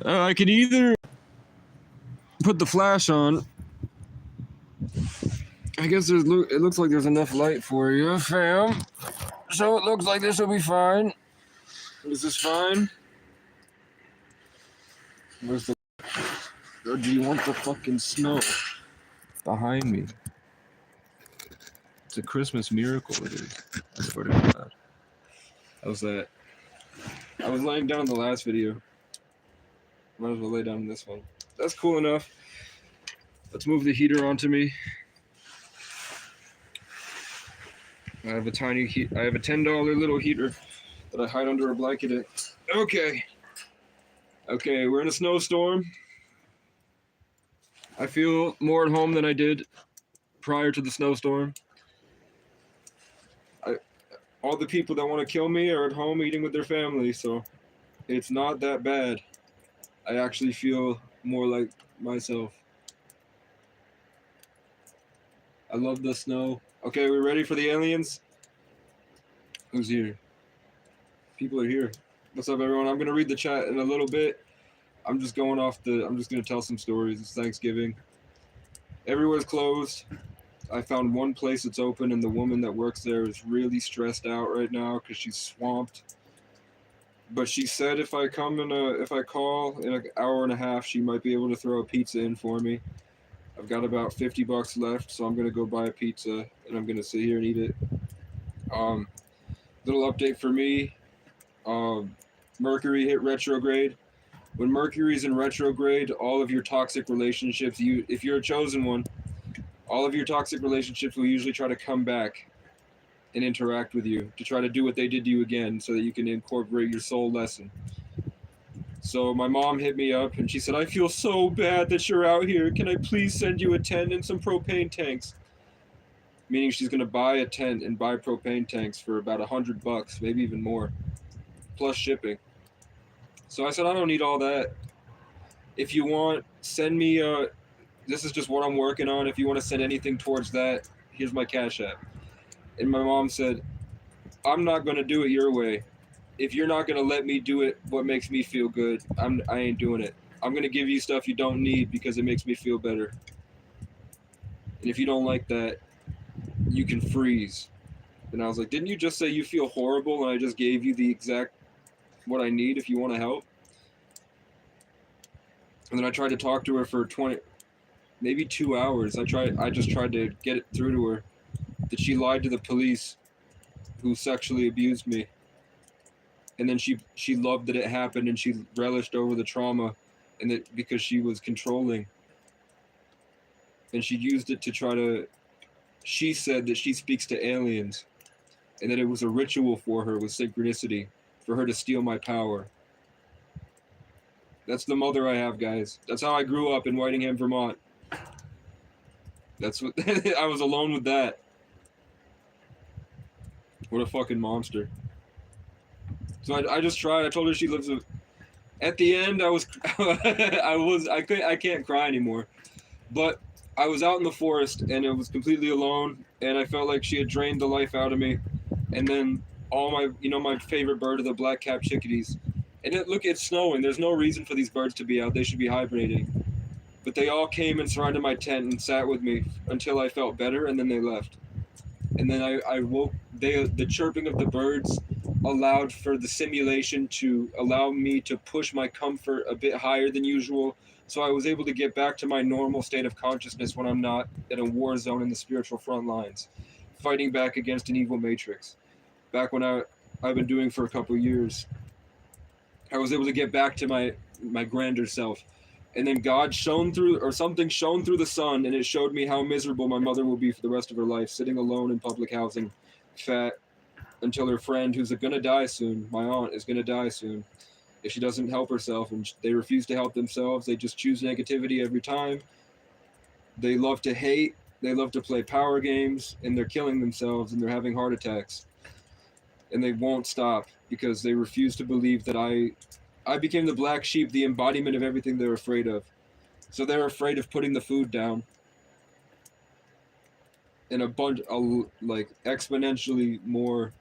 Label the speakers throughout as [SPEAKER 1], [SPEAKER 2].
[SPEAKER 1] I can either put the flash on. I guess it looks like there's enough light for you, fam. So it looks like this will be fine. Is this fine? Where's the... Or do you want the fucking snow behind me? It's a Christmas miracle, it is. I swear to God. How's that? I was laying down in the last video. Might as well lay down in this one. That's cool enough. Let's move the heater onto me. I have a $10 little heater that I hide under a blanket. Okay, we're in a snowstorm. I feel more at home than I did prior to the snowstorm. All the people that want to kill me are at home eating with their family, so it's not that bad. I actually feel more like myself. I love the snow. Okay, we're ready for the aliens? Who's here? People are here. What's up, everyone? I'm gonna read the chat in a little bit. I'm just gonna tell some stories. It's Thanksgiving. Everywhere's closed. I found one place that's open, and the woman that works there is really stressed out right now because she's swamped. But she said if I call in an hour and a half, she might be able to throw a pizza in for me. I've got about $50 left, so I'm gonna go buy a pizza and I'm gonna sit here and eat it. Little update for me. Mercury hit retrograde. When Mercury's in retrograde, all of your toxic relationships, if you're a chosen one, all of your toxic relationships will usually try to come back and interact with you to try to do what they did to you again so that you can incorporate your soul lesson. So my mom hit me up and she said, I feel so bad that you're out here. Can I please send you a tent and some propane tanks? Meaning she's going to buy a tent and buy propane tanks for about $100, maybe even more, plus shipping. So I said, I don't need all that. If you want, send me, this is just what I'm working on. If you want to send anything towards that, here's my Cash App. And my mom said, I'm not going to do it your way. If you're not going to let me do it what makes me feel good, I ain't doing it. I'm going to give you stuff you don't need because it makes me feel better. And if you don't like that, you can freeze. And I was like, didn't you just say you feel horrible and I just gave you the exact what I need if you want to help? And then I tried to talk to her for maybe 2 hours. I just tried to get it through to her that she lied to the police who sexually abused me. And then she loved that it happened and she relished over the trauma and that because she was controlling. And she used it to try to, she said that she speaks to aliens and that it was a ritual for her with synchronicity for her to steal my power. That's the mother I have, guys. That's how I grew up in Whitingham, Vermont. That's what I was alone with that. What a fucking monster. So I just tried. I told her she lives at the end I can't cry anymore. But I was out in the forest and it was completely alone and I felt like she had drained the life out of me. And then all my favorite bird are the black-capped chickadees. And it's snowing. There's no reason for these birds to be out. They should be hibernating. But they all came and surrounded my tent and sat with me until I felt better, and then they left. And then I woke. The chirping of the birds allowed for the simulation to allow me to push my comfort a bit higher than usual. So I was able to get back to my normal state of consciousness when I'm not in a war zone in the spiritual front lines, fighting back against an evil matrix. Back when I've been doing for a couple of years. I was able to get back to my grander self. And then God something shone through the sun, and it showed me how miserable my mother will be for the rest of her life, sitting alone in public housing, fat, until her friend, who's going to die soon, my aunt, is going to die soon, if she doesn't help herself. And they refuse to help themselves. They just choose negativity every time. They love to hate. They love to play power games, and they're killing themselves, and they're having heart attacks. And they won't stop because they refuse to believe that I became the black sheep, the embodiment of everything they're afraid of. So they're afraid of putting the food down. And a bunch of, like, exponentially more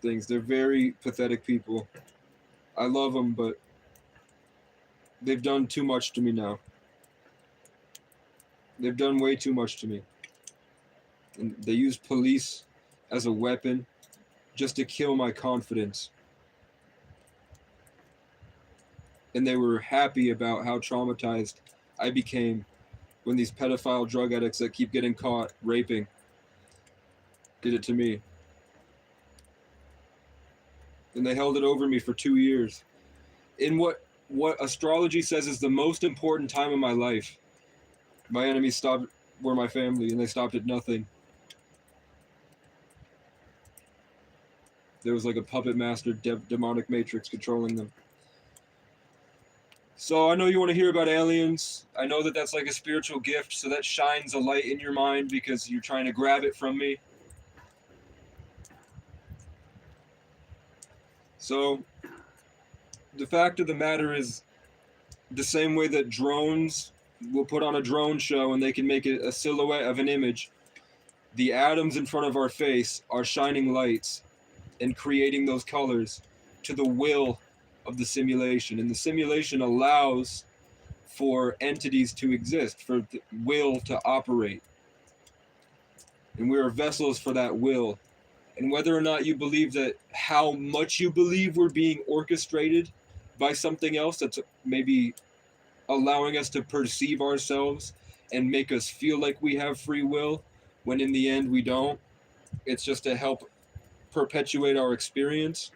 [SPEAKER 1] things. They're very pathetic people. I love them, but they've done too much to me now. They've done way too much to me. And they use police as a weapon just to kill my confidence. And they were happy about how traumatized I became when these pedophile drug addicts that keep getting caught raping did it to me. And they held it over me for 2 years. In what astrology says is the most important time of my life, my enemies were my family, and they stopped at nothing. There was like a puppet master demonic matrix controlling them. So I know you want to hear about aliens. I know that that's like a spiritual gift, so that shines a light in your mind because you're trying to grab it from me. So the fact of the matter is, the same way that drones will put on a drone show and they can make a silhouette of an image, the atoms in front of our face are shining lights and creating those colors to the will of the simulation. And the simulation allows for entities to exist, for the will to operate. And we are vessels for that will. And whether or not you believe that, how much you believe we're being orchestrated by something else that's maybe allowing us to perceive ourselves and make us feel like we have free will, when in the end we don't. It's just to help perpetuate our experience.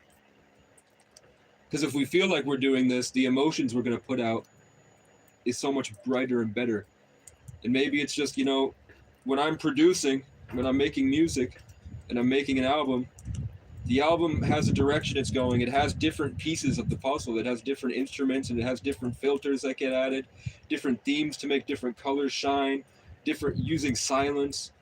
[SPEAKER 1] Because if we feel like we're doing this, the emotions we're going to put out is so much brighter and better. And maybe it's just, when I'm producing, when I'm making music and I'm making an album, the album has a direction it's going. It has different pieces of the puzzle. It has different instruments, and it has different filters that get added, different themes to make different colors shine, different using silence,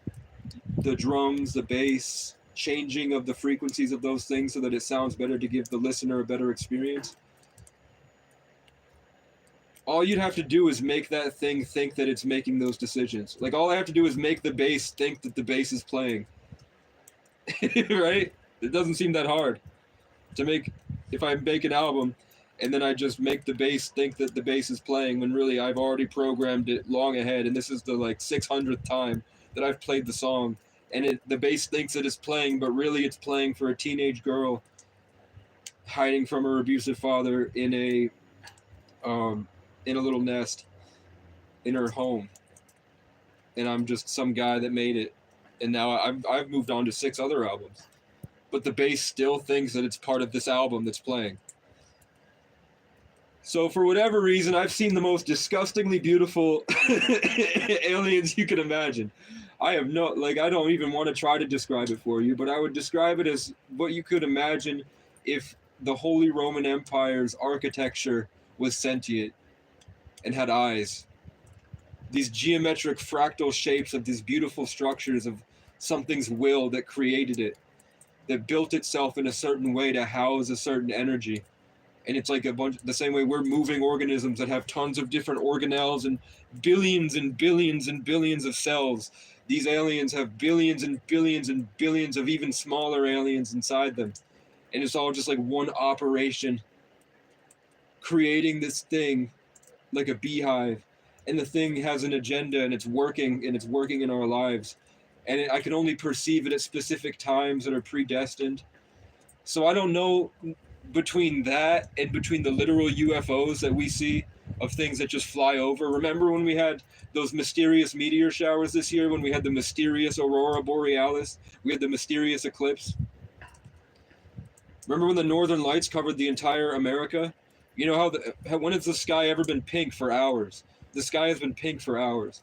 [SPEAKER 1] the drums, the bass, changing of the frequencies of those things so that it sounds better to give the listener a better experience. All you'd have to do is make that thing think that it's making those decisions. Like, all I have to do is make the bass think that the bass is playing. Right? It doesn't seem that hard to make. If I make an album and then I just make the bass think that the bass is playing, when really I've already programmed it long ahead, and this is the 600th time that I've played the song, and the bass thinks that it's playing, but really it's playing for a teenage girl hiding from her abusive father in a little nest in her home, and I'm just some guy that made it, and now I've moved on to 6 other albums, but the bass still thinks that it's part of this album that's playing. So for whatever reason, I've seen the most disgustingly beautiful aliens you can imagine. I don't even want to try to describe it for you, but I would describe it as what you could imagine if the Holy Roman Empire's architecture was sentient and had eyes. These geometric fractal shapes of these beautiful structures of something's will that created it, that built itself in a certain way to house a certain energy. And it's like the same way we're moving organisms that have tons of different organelles and billions and billions and billions of cells. These aliens have billions and billions and billions of even smaller aliens inside them. And it's all just like one operation, creating this thing like a beehive. And the thing has an agenda, and it's working in our lives. And I can only perceive it at specific times that are predestined. So I don't know between that and between the literal UFOs that we see of things that just fly over. Remember when we had those mysterious meteor showers this year, when we had the mysterious aurora borealis, we had the mysterious eclipse? Remember when the northern lights covered the entire America? You know when has the sky ever been pink for hours? The sky has been pink for hours.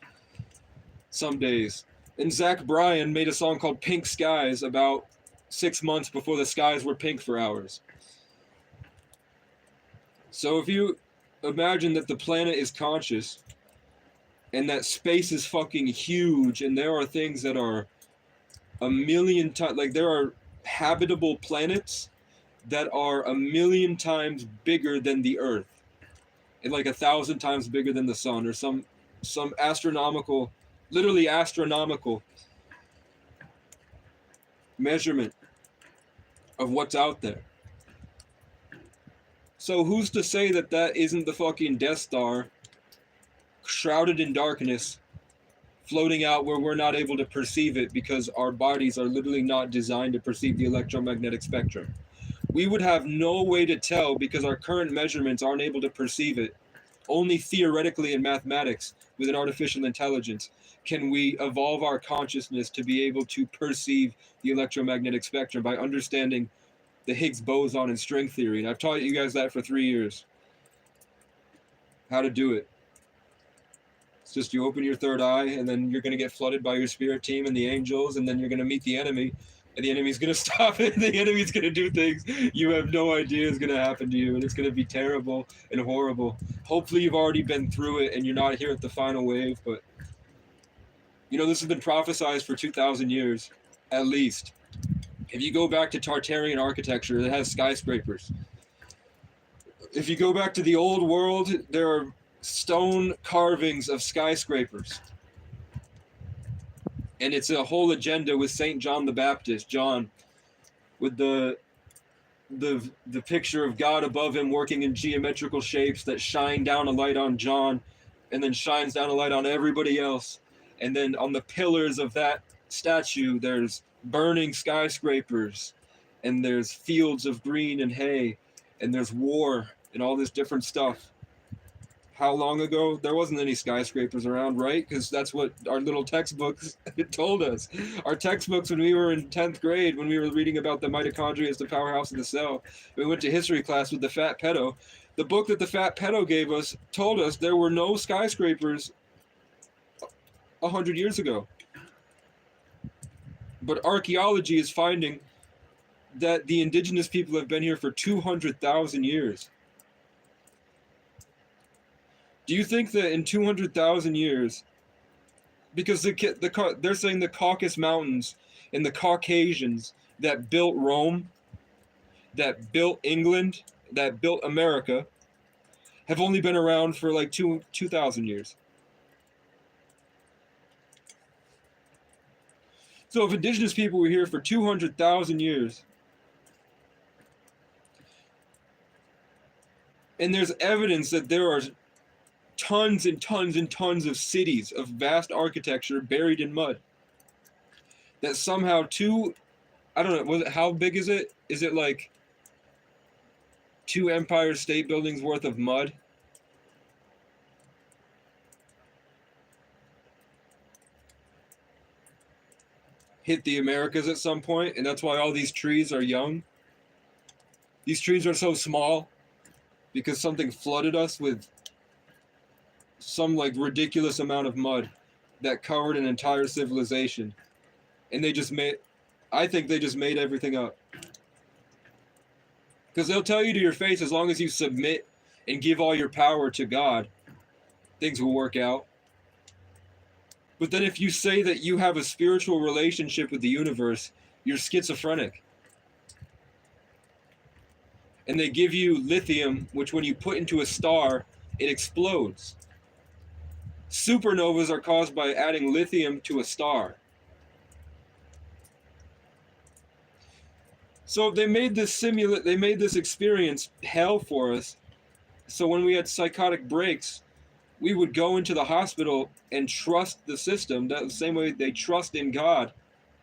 [SPEAKER 1] Some days. And Zach Bryan made a song called Pink Skies about 6 months before the skies were pink for hours. So if you imagine that the planet is conscious and that space is fucking huge, and there are things that are a million times, like there are habitable planets that are a million times bigger than the Earth, and like 1,000 times bigger than the sun, or some astronomical, literally astronomical measurement of what's out there. So who's to say that that isn't the fucking Death Star, shrouded in darkness, floating out where we're not able to perceive it because our bodies are literally not designed to perceive the electromagnetic spectrum? We would have no way to tell because our current measurements aren't able to perceive it. Only theoretically in mathematics, with an artificial intelligence, can we evolve our consciousness to be able to perceive the electromagnetic spectrum by understanding the Higgs boson and string theory. And I've taught you guys that for 3 years. How to do it. It's just you open your third eye, and then you're going to get flooded by your spirit team and the angels, and then you're going to meet the enemy, and the enemy's going to stop it, and the enemy's going to do things you have no idea is going to happen to you, and it's going to be terrible and horrible. Hopefully you've already been through it, and you're not here at the final wave, but, you know, this has been prophesized for 2,000 years, at least. If you go back to Tartarian architecture, it has skyscrapers. If you go back to the old world, there are stone carvings of skyscrapers. And it's a whole agenda with St. John the Baptist, John, with the picture of God above him working in geometrical shapes that shine down a light on John and then shines down a light on everybody else. And then on the pillars of that statue, there's burning skyscrapers, and there's fields of green and hay, and there's war and all this different stuff. How long ago? There wasn't any skyscrapers around, right? Because that's what our little textbooks told us. Our textbooks when we were in 10th grade, when we were reading about the mitochondria as the powerhouse of the cell, we went to history class with the fat pedo. The book that the fat pedo gave us told us there were no skyscrapers 100 years ago. But archaeology is finding that the indigenous people have been here for 200,000 years. Do you think that in 200,000 years, because they're saying the Caucasus Mountains and the Caucasians that built Rome, that built England, that built America, have only been around for like 2,000 years? So if indigenous people were here for 200,000 years, and there's evidence that there are tons and tons and tons of cities of vast architecture buried in mud, that somehow I don't know, how big is it? Is it like 2 Empire State Buildings worth of mud? Hit the Americas at some point, and that's why all these trees are young. These trees are so small because something flooded us with some like ridiculous amount of mud that covered an entire civilization, and I think they just made everything up, because they'll tell you to your face, as long as you submit and give all your power to God, things will work out. But then if you say that you have a spiritual relationship with the universe, you're schizophrenic. And they give you lithium, which when you put into a star, it explodes. Supernovas are caused by adding lithium to a star. So they made this experience hell for us. So when we had psychotic breaks, we would go into the hospital and trust the system, that the same way they trust in God,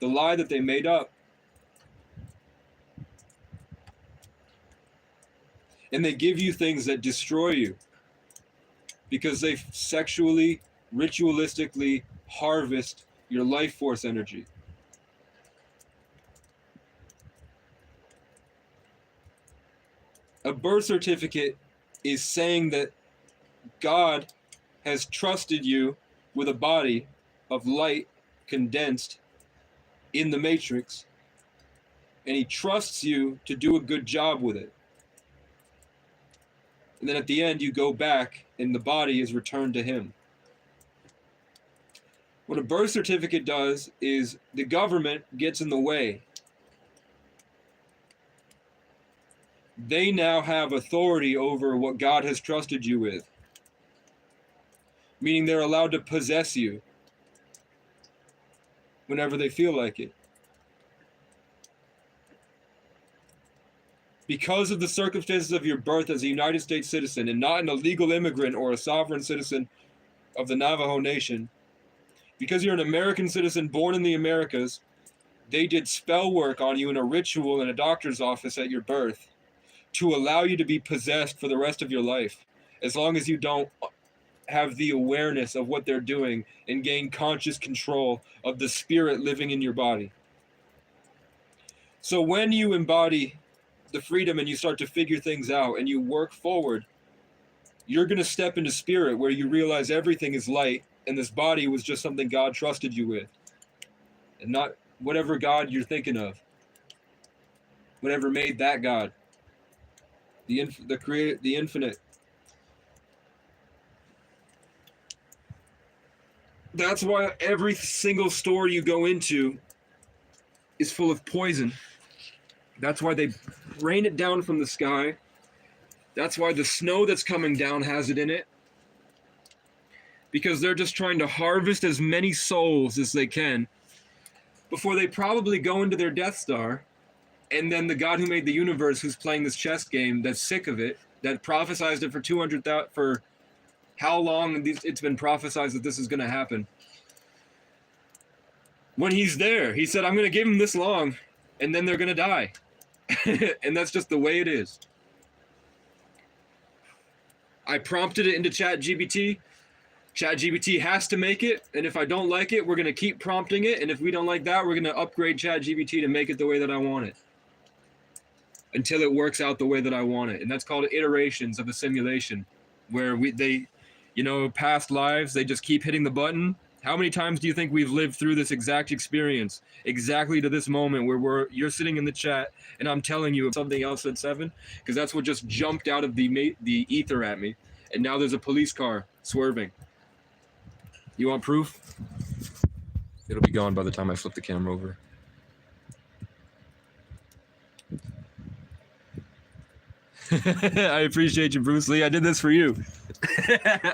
[SPEAKER 1] the lie that they made up. And they give you things that destroy you because they sexually, ritualistically harvest your life force energy. A birth certificate is saying that God has trusted you with a body of light condensed in the matrix, and he trusts you to do a good job with it. And then at the end, you go back and the body is returned to him. What a birth certificate does is the government gets in the way. They now have authority over what God has trusted you with, meaning they're allowed to possess you whenever they feel like it. because of the circumstances of your birth as a United States citizen and not an illegal immigrant or a sovereign citizen of the Navajo Nation, because you're an American citizen born in the Americas, they did spell work on you in a ritual in a doctor's office at your birth to allow you to be possessed for the rest of your life, as long as you don't have the awareness of what they're doing and gain conscious control of the spirit living in your body. So when you embody the freedom and you start to figure things out and you work forward, you're going to step into spirit where you realize everything is light and this body was just something God trusted you with, and not whatever God you're thinking of, whatever made that God, the infinite. That's why every single store you go into is full of poison. That's why they rain it down from the sky. That's why the snow that's coming down has it in it. Because they're just trying to harvest as many souls as they can before they probably go into their Death Star. And then the God who made the universe, who's playing this chess game, that's sick of it, that prophesized it for 200,000, for how long it's been prophesized that this is going to happen. When he's there, he said, I'm going to give them this long, and then they're going to die. And that's just the way it is. I prompted it into ChatGPT. ChatGPT has to make it, and if I don't like it, we're going to keep prompting it, and if we don't like that, we're going to upgrade ChatGPT to make it the way that I want it, until it works out the way that I want it. And that's called iterations of a simulation, where past lives, they just keep hitting the button. How many times do you think we've lived through this exact experience, exactly to this moment where you're sitting in the chat and I'm telling you something else at 7? Because that's what just jumped out of the ether at me. And now there's a police car swerving. You want proof? It'll be gone by the time I flip the camera over. I appreciate you, Bruce Lee. I did this for you.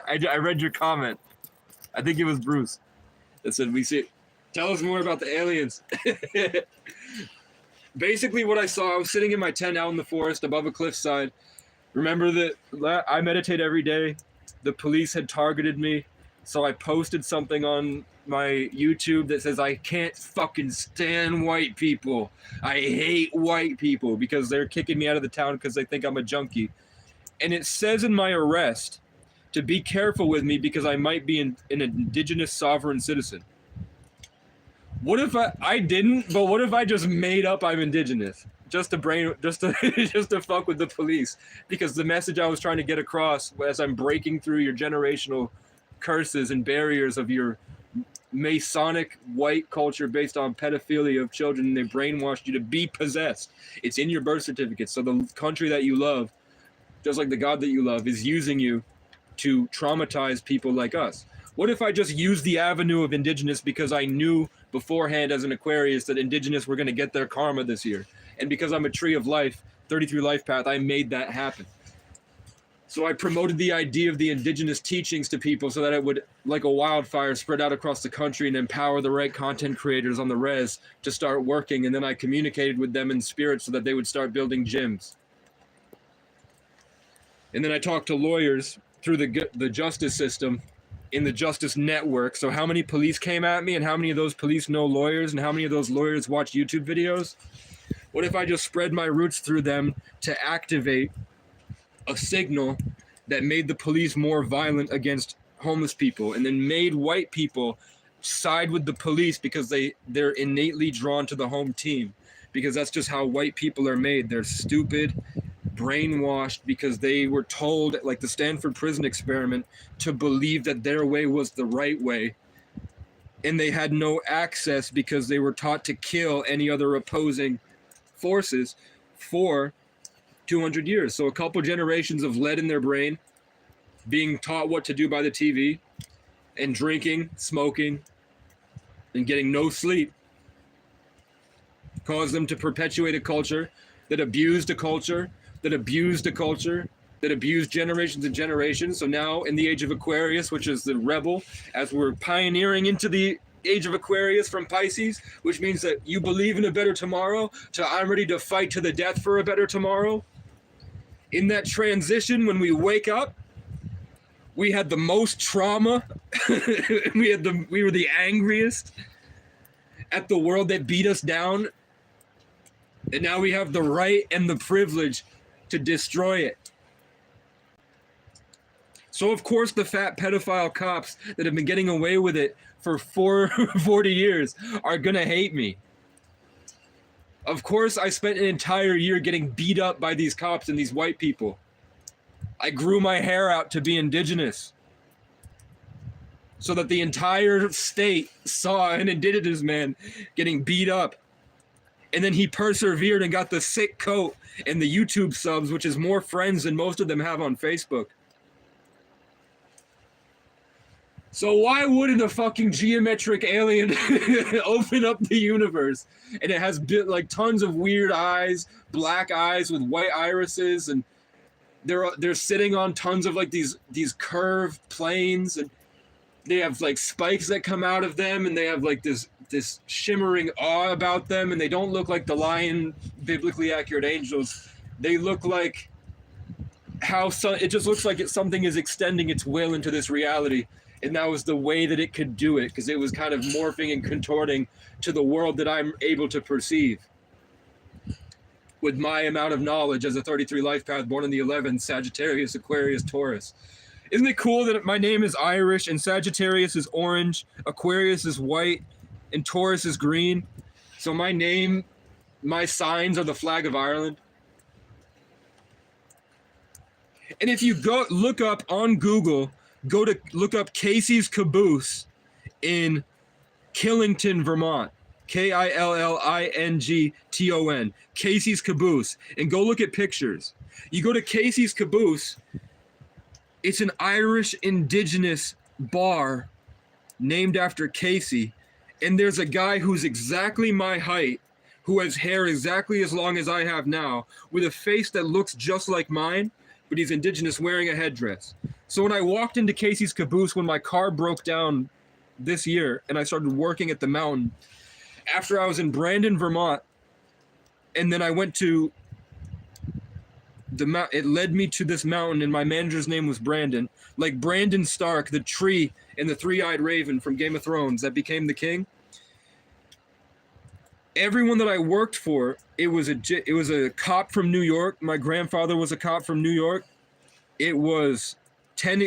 [SPEAKER 1] I read your comment. I think it was Bruce that said, tell us more about the aliens. Basically what I saw, I was sitting in my tent out in the forest above a cliffside. Remember that I meditate every day. The police had targeted me. So I posted something on my YouTube that says, I can't fucking stand white people. I hate white people because they're kicking me out of the town because they think I'm a junkie. And it says in my arrest to be careful with me because I might be an indigenous sovereign citizen. What if I didn't, but what if I just made up I'm indigenous? Just to fuck with the police, because the message I was trying to get across as I'm breaking through your generational curses and barriers of your Masonic white culture based on pedophilia of children, and they brainwashed you to be possessed. It's in your birth certificate. So the country that you love, just like the God that you love, is using you to traumatize people like us. What if I just used the avenue of indigenous because I knew beforehand as an Aquarius that indigenous were going to get their karma this year? And because I'm a tree of life, 33 life path, I made that happen. So I promoted the idea of the indigenous teachings to people so that it would, like a wildfire, spread out across the country and empower the right content creators on the res to start working. And then I communicated with them in spirit so that they would start building gyms. And then I talked to lawyers through the justice system in the justice network. So how many police came at me and how many of those police know lawyers and how many of those lawyers watch YouTube videos? What if I just spread my roots through them to activate a signal that made the police more violent against homeless people, and then made white people side with the police because they're innately drawn to the home team, because that's just how white people are made. They're stupid, brainwashed, because they were told, like the Stanford prison experiment, to believe that their way was the right way, and they had no access because they were taught to kill any other opposing forces for 200 years. So a couple generations of lead in their brain, being taught what to do by the TV, and drinking, smoking, and getting no sleep caused them to perpetuate a culture that abused a culture, that abused a culture, that abused generations and generations. So now in the age of Aquarius, which is the rebel, as we're pioneering into the age of Aquarius from Pisces, which means that you believe in a better tomorrow, to I'm ready to fight to the death for a better tomorrow. in that transition, when we wake up, we had the most trauma. We were the angriest at the world that beat us down. And now we have the right and the privilege to destroy it. So, of course, the fat pedophile cops that have been getting away with it for 40 years are going to hate me. Of course, I spent an entire year getting beat up by these cops and these white people. I grew my hair out to be indigenous so that the entire state saw an indigenous man getting beat up. And then he persevered and got the sick coat and the YouTube subs, which is more friends than most of them have on Facebook. So why wouldn't a fucking geometric alien open up the universe? And it has like tons of weird eyes, black eyes with white irises, and they're sitting on tons of like these curved planes, and they have like spikes that come out of them, and they have like this shimmering awe about them, and they don't look like the lion biblically accurate angels. They look like it just looks like something is extending its will into this reality. And that was the way that it could do it, because it was kind of morphing and contorting to the world that I'm able to perceive with my amount of knowledge as a 33 life path, born in the 11th, Sagittarius, Aquarius, Taurus. Isn't it cool that my name is Irish and Sagittarius is orange, Aquarius is white, and Taurus is green? So my signs are the flag of Ireland. And if you go look up on Google, look up Casey's Caboose in Killington, Vermont. Killington. Casey's Caboose. And go look at pictures. You go to Casey's Caboose, it's an Irish indigenous bar named after Casey. And there's a guy who's exactly my height, who has hair exactly as long as I have now, with a face that looks just like mine, but he's indigenous, wearing a headdress. So when I walked into Casey's Caboose when my car broke down this year and I started working at the mountain, after I was in Brandon, Vermont, and then I went to it led me to this mountain, and my manager's name was Brandon, like Brandon Stark, the tree and the three-eyed raven from Game of Thrones that became the king. Everyone that I worked for, it was a cop from New York. My grandfather was a cop from New York. It was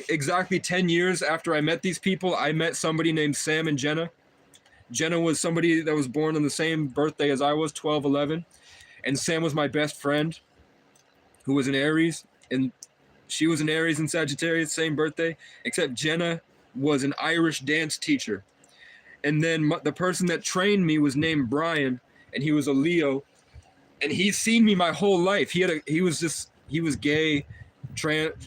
[SPEAKER 1] exactly 10 years after I met these people, I met somebody named Sam and Jenna. Jenna was somebody that was born on the same birthday as I was, 12/11. And Sam was my best friend, who was an Aries. And she was an Aries and Sagittarius, same birthday. Except Jenna was an Irish dance teacher. And then the person that trained me was named Brian, and he was a Leo. And he's seen me my whole life. He was gay,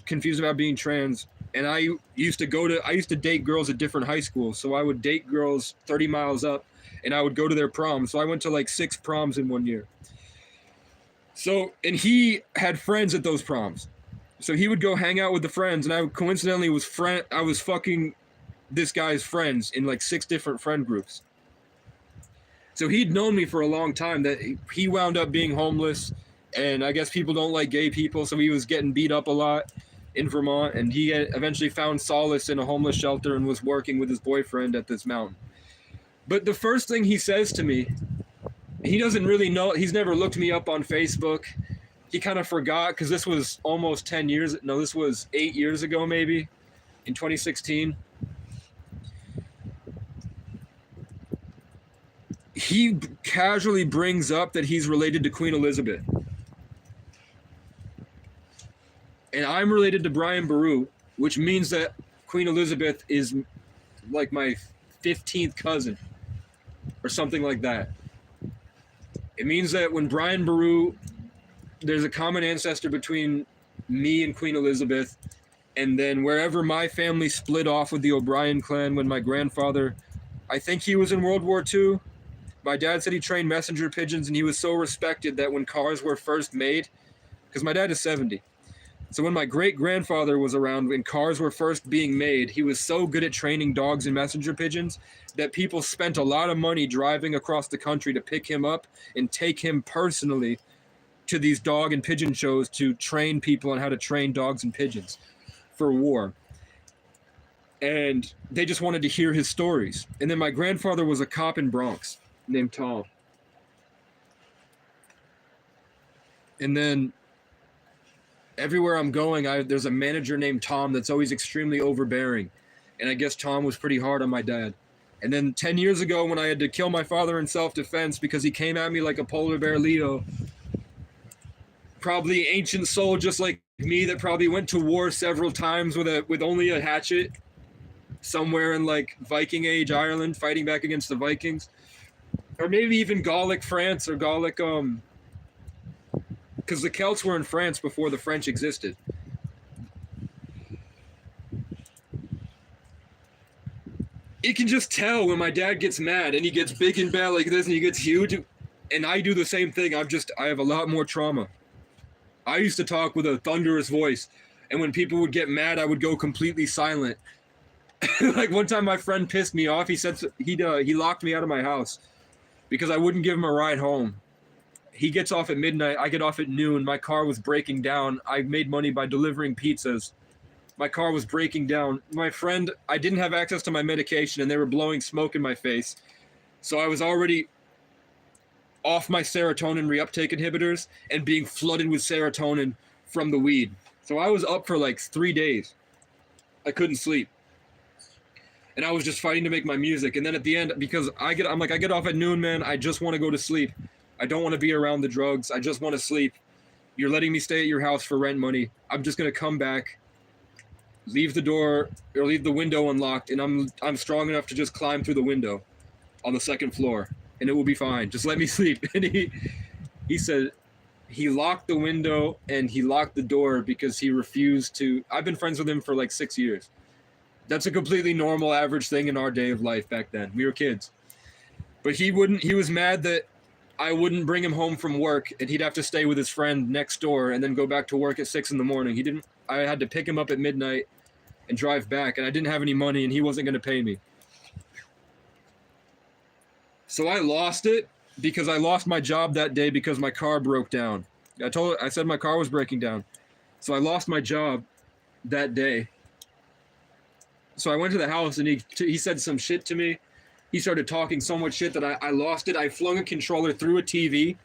[SPEAKER 1] confused about being trans, and I used to date girls at different high schools. So I would date girls 30 miles up, and I would go to their proms. So I went to like 6 proms in 1 year. So, and he had friends at those proms, so he would go hang out with the friends, and I coincidentally was fucking this guy's friends in like 6 different friend groups. So he'd known me for a long time. That he wound up being homeless. And I guess people don't like gay people, so he was getting beat up a lot in Vermont, and he eventually found solace in a homeless shelter and was working with his boyfriend at this mountain. But the first thing he says to me, he doesn't really know, he's never looked me up on Facebook. He kind of forgot, because this was almost 10 years, no, this was 8 years ago maybe, in 2016. He casually brings up that he's related to Queen Elizabeth. And I'm related to Brian Boru, which means that Queen Elizabeth is like my 15th cousin or something like that. It means that when Brian Boru, there's a common ancestor between me and Queen Elizabeth, and then wherever my family split off with the O'Brien clan when my grandfather, I think he was in World War II. My dad said he trained messenger pigeons, and he was so respected that when cars were first made, because my dad is 70, so when my great-grandfather was around, when cars were first being made, he was so good at training dogs and messenger pigeons that people spent a lot of money driving across the country to pick him up and take him personally to these dog and pigeon shows to train people on how to train dogs and pigeons for war. And they just wanted to hear his stories. And then my grandfather was a cop in Bronx named Tom. And then everywhere I'm going, there's a manager named Tom that's always extremely overbearing. And I guess Tom was pretty hard on my dad. And then 10 years ago, when I had to kill my father in self-defense because he came at me like a polar bear Leo, probably ancient soul just like me that probably went to war several times with only a hatchet somewhere in like Viking Age Ireland fighting back against the Vikings. Or maybe even Gallic France or Gallic, because the Celts were in France before the French existed. You can just tell when my dad gets mad and he gets big and bad like this and he gets huge, and I do the same thing. I have a lot more trauma. I used to talk with a thunderous voice, and when people would get mad, I would go completely silent. Like one time my friend pissed me off. He said he locked me out of my house because I wouldn't give him a ride home. He gets off at midnight. I get off at noon. My car was breaking down. I made money by delivering pizzas. My car was breaking down. My friend, I didn't have access to my medication, and they were blowing smoke in my face. So I was already off my serotonin reuptake inhibitors and being flooded with serotonin from the weed. So I was up for like 3 days. I couldn't sleep. And I was just fighting to make my music. And then at the end, because I get off at noon, man. I just want to go to sleep. I don't want to be around the drugs. I just want to sleep. You're letting me stay at your house for rent money. I'm just going to come back, leave the door or leave the window unlocked, and I'm strong enough to just climb through the window on the second floor, and it will be fine. Just let me sleep. And he said he locked the window and he locked the door because he refused to. I've been friends with him for like 6 years. That's a completely normal, average thing in our day of life back then. We were kids. But he was mad that I wouldn't bring him home from work, and he'd have to stay with his friend next door and then go back to work at 6 a.m. I had to pick him up at midnight and drive back, and I didn't have any money, and he wasn't going to pay me. So I lost it because I lost my job that day because my car broke down. I said my car was breaking down. So I lost my job that day. So I went to the house, and he said some shit to me. He started talking so much shit that I lost it. I flung a controller through a TV.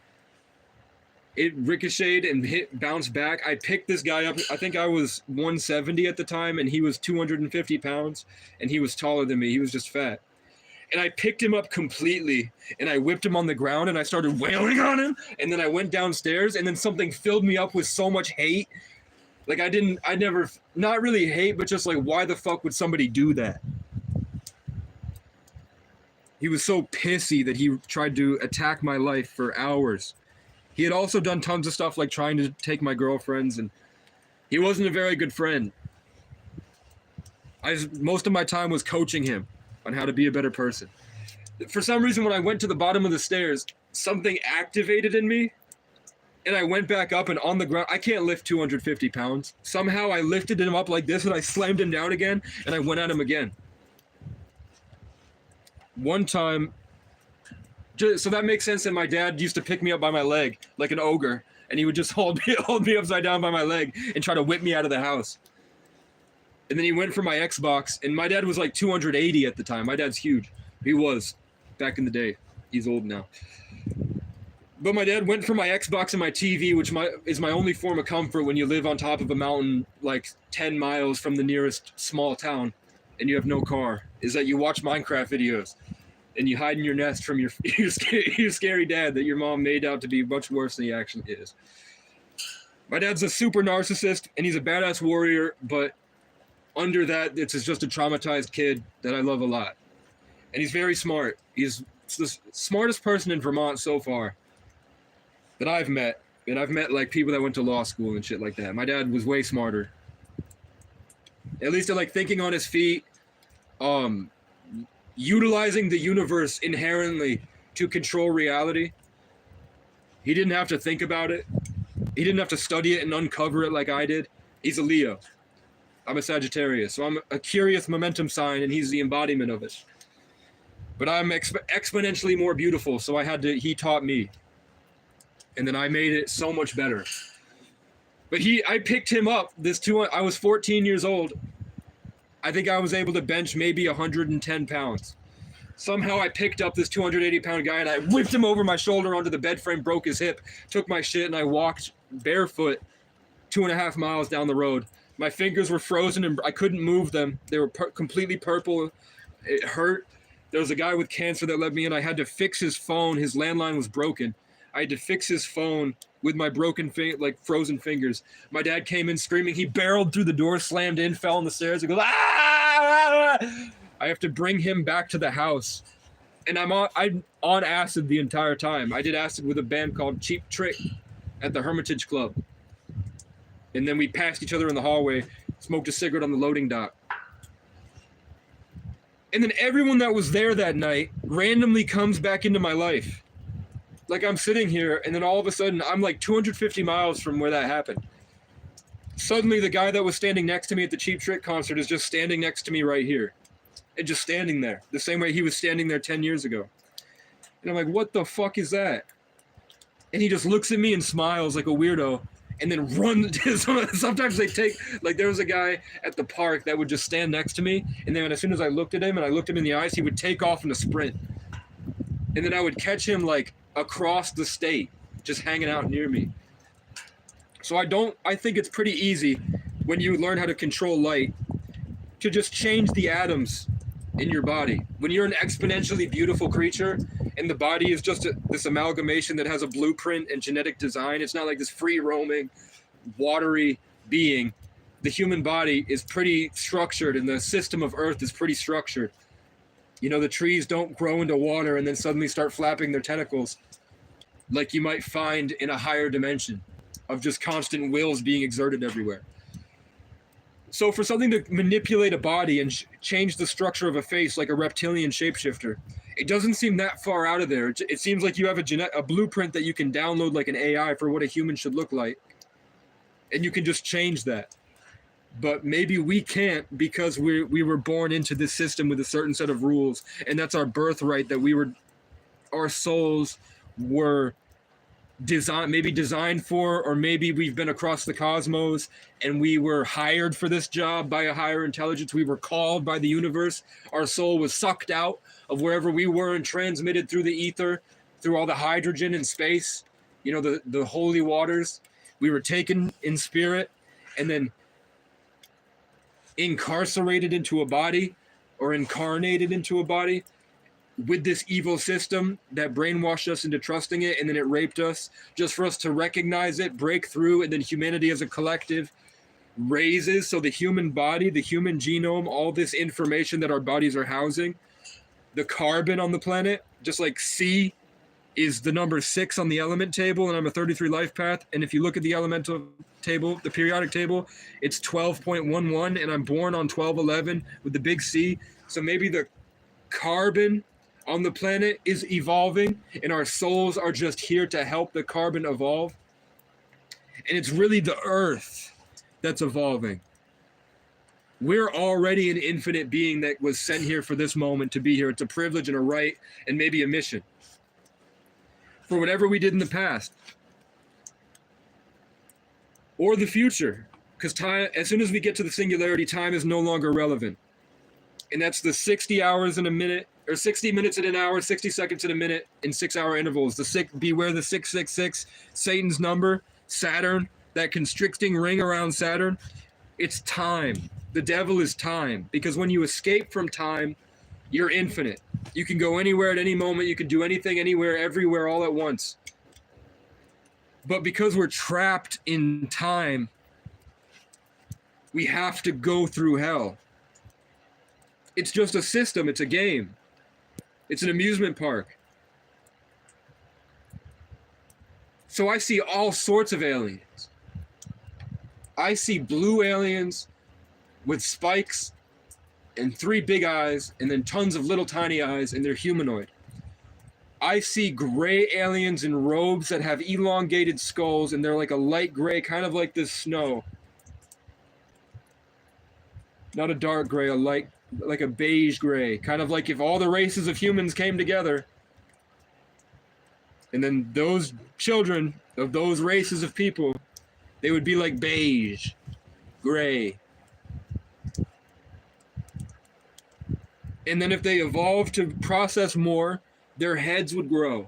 [SPEAKER 1] It ricocheted and bounced back. I picked this guy up. I think I was 170 at the time, and he was 250 pounds, and he was taller than me. He was just fat. And I picked him up completely, and I whipped him on the ground, and I started wailing on him, and then I went downstairs, and then something filled me up with so much hate. Like not really hate, but just like, why the fuck would somebody do that? He was so pissy that he tried to attack my life for hours. He had also done tons of stuff like trying to take my girlfriends, and he wasn't a very good friend. Most of my time was coaching him on how to be a better person. For some reason, when I went to the bottom of the stairs, something activated in me, and I went back up, and on the ground, I can't lift 250 pounds. Somehow I lifted him up like this, and I slammed him down again, and I went at him again. One time, so that makes sense that my dad used to pick me up by my leg like an ogre, and he would just hold me upside down by my leg and try to whip me out of the house. And then he went for my Xbox, and my dad was like 280 at the time. My dad's huge. He was back in the day. He's old now. But my dad went for my Xbox and my TV, which is my only form of comfort when you live on top of a mountain like 10 miles from the nearest small town and you have no car, is that you watch Minecraft videos and you hide in your nest from your scary dad that your mom made out to be much worse than he actually is. My dad's a super narcissist, and he's a badass warrior, but under that, it's just a traumatized kid that I love a lot. And he's very smart. He's the smartest person in Vermont so far that I've met. And I've met like people that went to law school and shit like that. My dad was way smarter. At least at like thinking on his feet, utilizing the universe inherently to control reality. He didn't have to think about it. He didn't have to study it and uncover it like I did. He's a Leo. I'm a Sagittarius, so I'm a curious momentum sign, and he's the embodiment of it. But I'm exponentially more beautiful, so he taught me. and then I made it so much better. But I picked him up. I was 14 years old. I think I was able to bench maybe 110 pounds. Somehow I picked up this 280-pound guy and I whipped him over my shoulder onto the bed frame, broke his hip, took my shit, and I walked barefoot 2.5 miles down the road. My fingers were frozen and I couldn't move them. They were completely purple. It hurt. There was a guy with cancer that let me in. I had to fix his phone. His landline was broken. I had to fix his phone with my frozen fingers. My dad came in screaming. He barreled through the door, slammed in, fell on the stairs, and goes, ah! I have to bring him back to the house. And I'm on acid the entire time. I did acid with a band called Cheap Trick at the Hermitage Club. And then we passed each other in the hallway, smoked a cigarette on the loading dock. And then everyone that was there that night randomly comes back into my life. Like I'm sitting here, and then all of a sudden, I'm like 250 miles from where that happened. Suddenly, the guy that was standing next to me at the Cheap Trick concert is just standing next to me right here. And just standing there, the same way he was standing there 10 years ago. And I'm like, what the fuck is that? And he just looks at me and smiles like a weirdo, and then runs. Sometimes they take, like there was a guy at the park that would just stand next to me, and then as soon as I looked at him and I looked him in the eyes, he would take off in a sprint. And then I would catch him like across the state, just hanging out near me. So I think it's pretty easy when you learn how to control light to just change the atoms in your body. When you're an exponentially beautiful creature and the body is just this amalgamation that has a blueprint and genetic design, it's not like this free roaming, watery being. The human body is pretty structured and the system of Earth is pretty structured. You know, the trees don't grow into water and then suddenly start flapping their tentacles like you might find in a higher dimension of just constant wills being exerted everywhere. So for something to manipulate a body and change the structure of a face like a reptilian shapeshifter, it doesn't seem that far out of there. It seems like you have a blueprint that you can download like an AI for what a human should look like, and you can just change that. But maybe we can't because we were born into this system with a certain set of rules, and that's our birthright that our souls were designed for, or maybe we've been across the cosmos and we were hired for this job by a higher intelligence. We were called by the universe. Our soul was sucked out of wherever we were and transmitted through the ether, through all the hydrogen in space, you know, the holy waters. We were taken in spirit and then incarcerated into a body or incarnated into a body with this evil system that brainwashed us into trusting it, and then it raped us just for us to recognize it, break through, and then humanity as a collective raises. So the human body, the human genome, all this information that our bodies are housing, the carbon on the planet, just like C is the number 6 on the element table, and I'm a 33 life path, and if you look at the elemental table, the periodic table, it's 12.11, and I'm born on 1211 with the big C. So maybe the carbon on the planet is evolving and our souls are just here to help the carbon evolve. And it's really the earth that's evolving. We're already an infinite being that was sent here for this moment to be here. It's a privilege and a right and maybe a mission for whatever we did in the past or the future, because time, as soon as we get to the singularity, time is no longer relevant. And that's the 60 hours in a minute, or 60 minutes in an hour, 60 seconds in a minute, in 6-hour intervals. Beware the 666, Satan's number, Saturn, that constricting ring around Saturn. It's time. The devil is time, because when you escape from time, you're infinite. You can go anywhere at any moment. You can do anything, anywhere, everywhere, all at once. But because we're trapped in time, we have to go through hell. It's just a system. It's a game. It's an amusement park. So I see all sorts of aliens. I see blue aliens with spikes and 3 big eyes and then tons of little tiny eyes, and they're humanoid. I see gray aliens in robes that have elongated skulls, and they're like a light gray, kind of like this snow. Not a dark gray, like a beige gray, kind of like if all the races of humans came together And then those children of those races of people, they would be like beige, gray. And then if they evolved to process more, their heads would grow.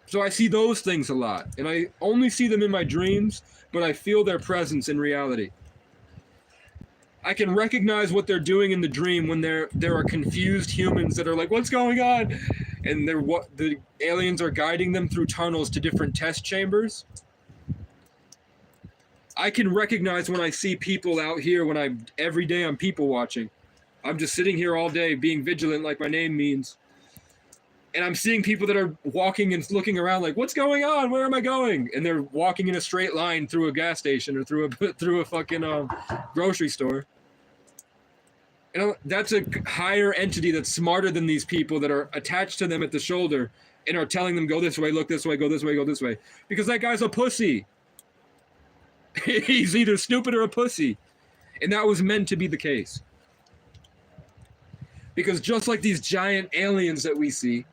[SPEAKER 1] So I see those things a lot, and I only see them in my dreams, but I feel their presence in reality. I can recognize what they're doing in the dream when there are confused humans that are like, what's going on? And the aliens are guiding them through tunnels to different test chambers. I can recognize when I see people out here every day I'm people watching. I'm just sitting here all day being vigilant like my name means. And I'm seeing people that are walking and looking around like, what's going on? Where am I going? And they're walking in a straight line through a gas station or through a fucking grocery store. And that's a higher entity that's smarter than these people that are attached to them at the shoulder and are telling them, go this way, look this way, go this way, go this way. Because that guy's a pussy. He's either stupid or a pussy. And that was meant to be the case. Because just like these giant aliens that we see,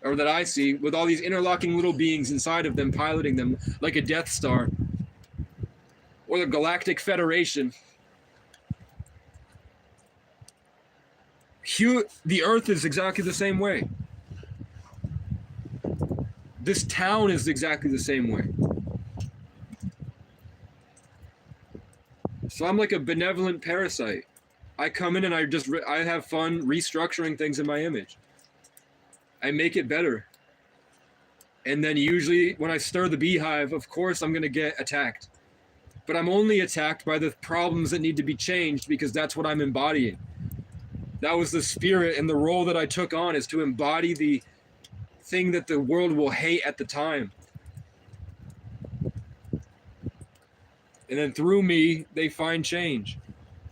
[SPEAKER 1] or that I see, with all these interlocking little beings inside of them, piloting them like a Death Star, or the Galactic Federation, the Earth is exactly the same way. This town is exactly the same way. So I'm like a benevolent parasite. I come in and I have fun restructuring things in my image. I make it better. And then usually when I stir the beehive, of course I'm going to get attacked. But I'm only attacked by the problems that need to be changed because that's what I'm embodying. That was the spirit, and the role that I took on is to embody the thing that the world will hate at the time. And then through me, they find change.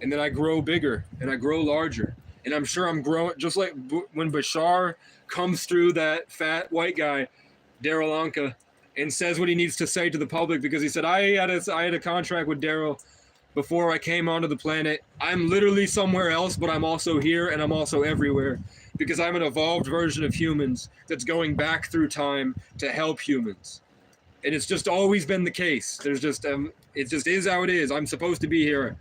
[SPEAKER 1] And then I grow bigger and I grow larger. And I'm sure I'm growing, just like when Bashar comes through that fat white guy, Daryl Anka, and says what he needs to say to the public, because he said, I had a contract with Daryl before I came onto the planet. I'm literally somewhere else, but I'm also here and I'm also everywhere, because I'm an evolved version of humans that's going back through time to help humans. And it's just always been the case. There's just, it just is how it is. I'm supposed to be here.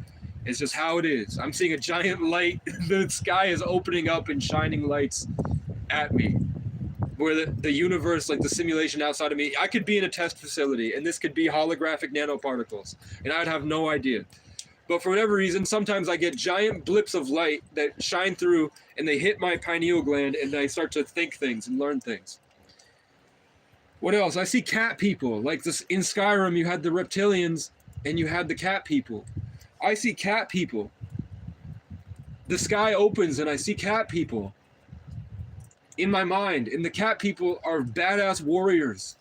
[SPEAKER 1] It's just how it is. I'm seeing a giant light. The sky is opening up and shining lights at me. Where the universe, like the simulation outside of me, I could be in a test facility and this could be holographic nanoparticles and I'd have no idea. But for whatever reason, sometimes I get giant blips of light that shine through and they hit my pineal gland and I start to think things and learn things. What else? I see cat people. Like this in Skyrim, you had the reptilians and you had the cat people. I see cat people. The sky opens and I see cat people in my mind. And the cat people are badass warriors.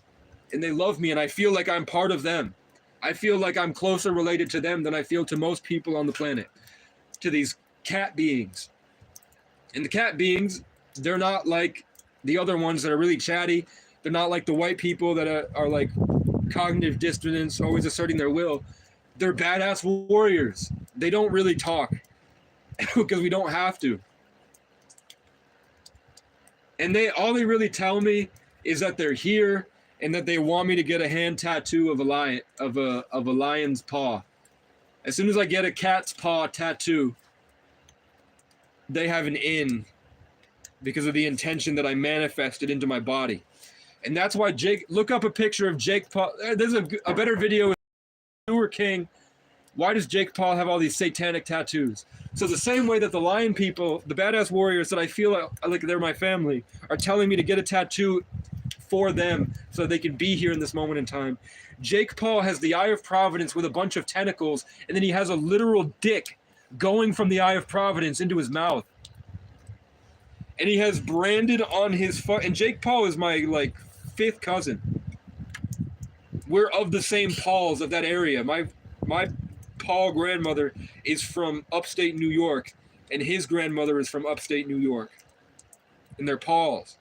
[SPEAKER 1] And they love me and I feel like I'm part of them. I feel like I'm closer related to them than I feel to most people on the planet. To these cat beings. And the cat beings, they're not like the other ones that are really chatty. They're not like the white people that are like cognitive dissonance, always asserting their will. They're badass warriors. They don't really talk because we don't have to. And all they really tell me is that they're here and that they want me to get a hand tattoo of a lion's paw. As soon as I get a cat's paw tattoo, they have an in because of the intention that I manifested into my body. And that's why look up a picture of Jake Paul. There's a better video. Sewer King. Why does Jake Paul have all these satanic tattoos? So the same way that the lion people, the badass warriors that I feel like they're my family, are telling me to get a tattoo for them so they can be here in this moment in time. Jake Paul has the Eye of Providence with a bunch of tentacles, and then he has a literal dick going from the Eye of Providence into his mouth. And he has branded on his foot. And Jake Paul is my like 5th cousin. We're of the same Pauls of that area. My Paul grandmother is from upstate New York, and his grandmother is from upstate New York. And they're Pauls.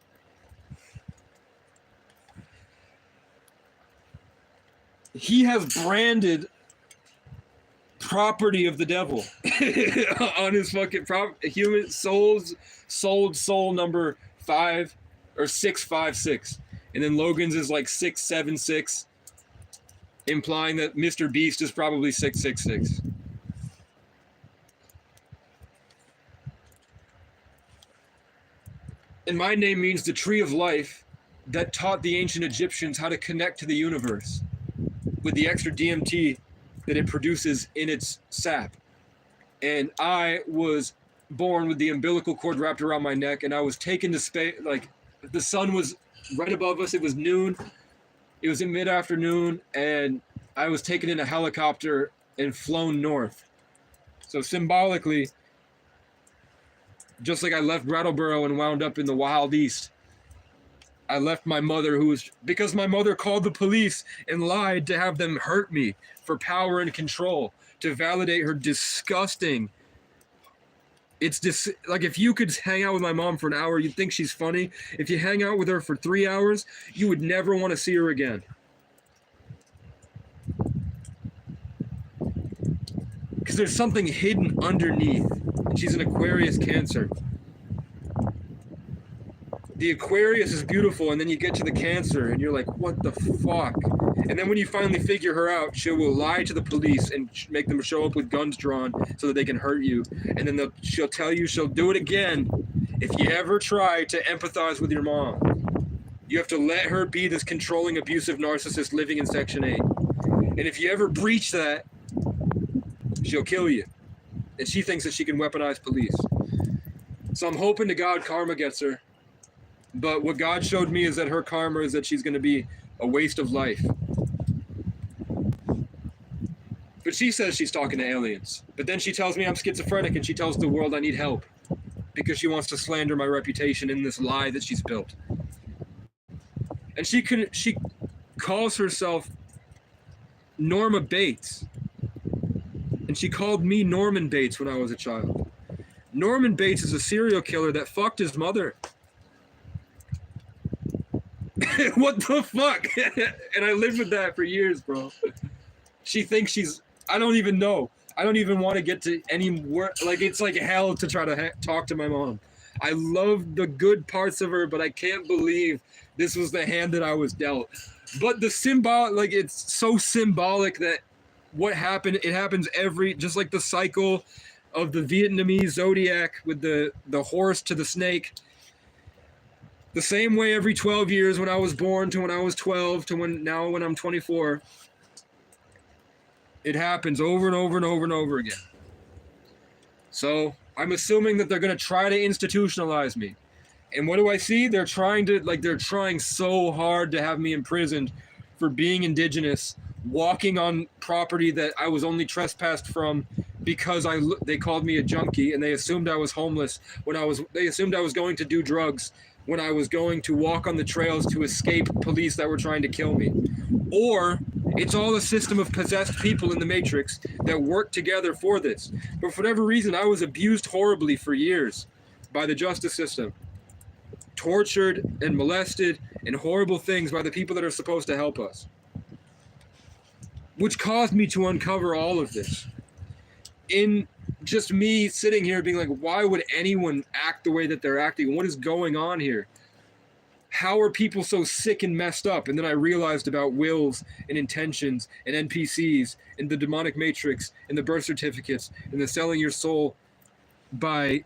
[SPEAKER 1] He has branded property of the devil on his fucking human soul number 5 or 6'5'6", and then Logan's is like 6'7'6", implying that Mr. Beast is probably 6'6'6". And my name means the tree of life that taught the ancient Egyptians how to connect to the universe with the extra DMT that it produces in its sap. And I was born with the umbilical cord wrapped around my neck, and I was taken to space. Like, the sun was right above us. It was noon. It was in mid-afternoon, and I was taken in a helicopter and flown north. So symbolically, just like I left Brattleboro and wound up in the Wild East, I left my mother, because my mother called the police and lied to have them hurt me for power and control, to validate her disgusting. Like, if you could hang out with my mom for an hour, you'd think she's funny. If you hang out with her for 3 hours, you would never want to see her again. Because there's something hidden underneath. And she's an Aquarius Cancer. The Aquarius is beautiful, and then you get to the Cancer, and you're like, what the fuck? And then when you finally figure her out, she will lie to the police and make them show up with guns drawn so that they can hurt you. And then she'll tell you she'll do it again if you ever try to empathize with your mom. You have to let her be this controlling, abusive narcissist living in Section 8. And if you ever breach that, she'll kill you. And she thinks that she can weaponize police. So I'm hoping to God karma gets her. But what God showed me is that her karma is that she's going to be a waste of life. But she says she's talking to aliens. But then she tells me I'm schizophrenic, and she tells the world I need help because she wants to slander my reputation in this lie that she's built. And she calls herself Norma Bates. And she called me Norman Bates when I was a child. Norman Bates is a serial killer that fucked his mother. What the fuck? And I lived with that for years, bro. She thinks I don't even know. I don't even want to get to any word. Like, it's like hell to try to talk to my mom. I love the good parts of her, but I can't believe this was the hand that I was dealt. But the symbol, like, it's so symbolic that what happened, it happens just like the cycle of the Vietnamese zodiac with the horse to the snake. The same way every 12 years, when I was born to when I was 12 to when I'm 24, it happens over and over and over and over again. So I'm assuming that they're going to try to institutionalize me. And what do I see? They're trying so hard to have me imprisoned for being indigenous, walking on property that I was only trespassed from because they called me a junkie, and they assumed I was homeless they assumed I was going to do drugs when I was going to walk on the trails to escape police that were trying to kill me. Or it's all a system of possessed people in the Matrix that work together for this. But for whatever reason, I was abused horribly for years by the justice system. Tortured and molested and horrible things by the people that are supposed to help us. Which caused me to uncover all of this. In just me sitting here being like, why would anyone act the way that they're acting? What is going on here? How are people so sick and messed up? And then I realized about wills and intentions and NPCs and the demonic matrix and the birth certificates and the selling your soul by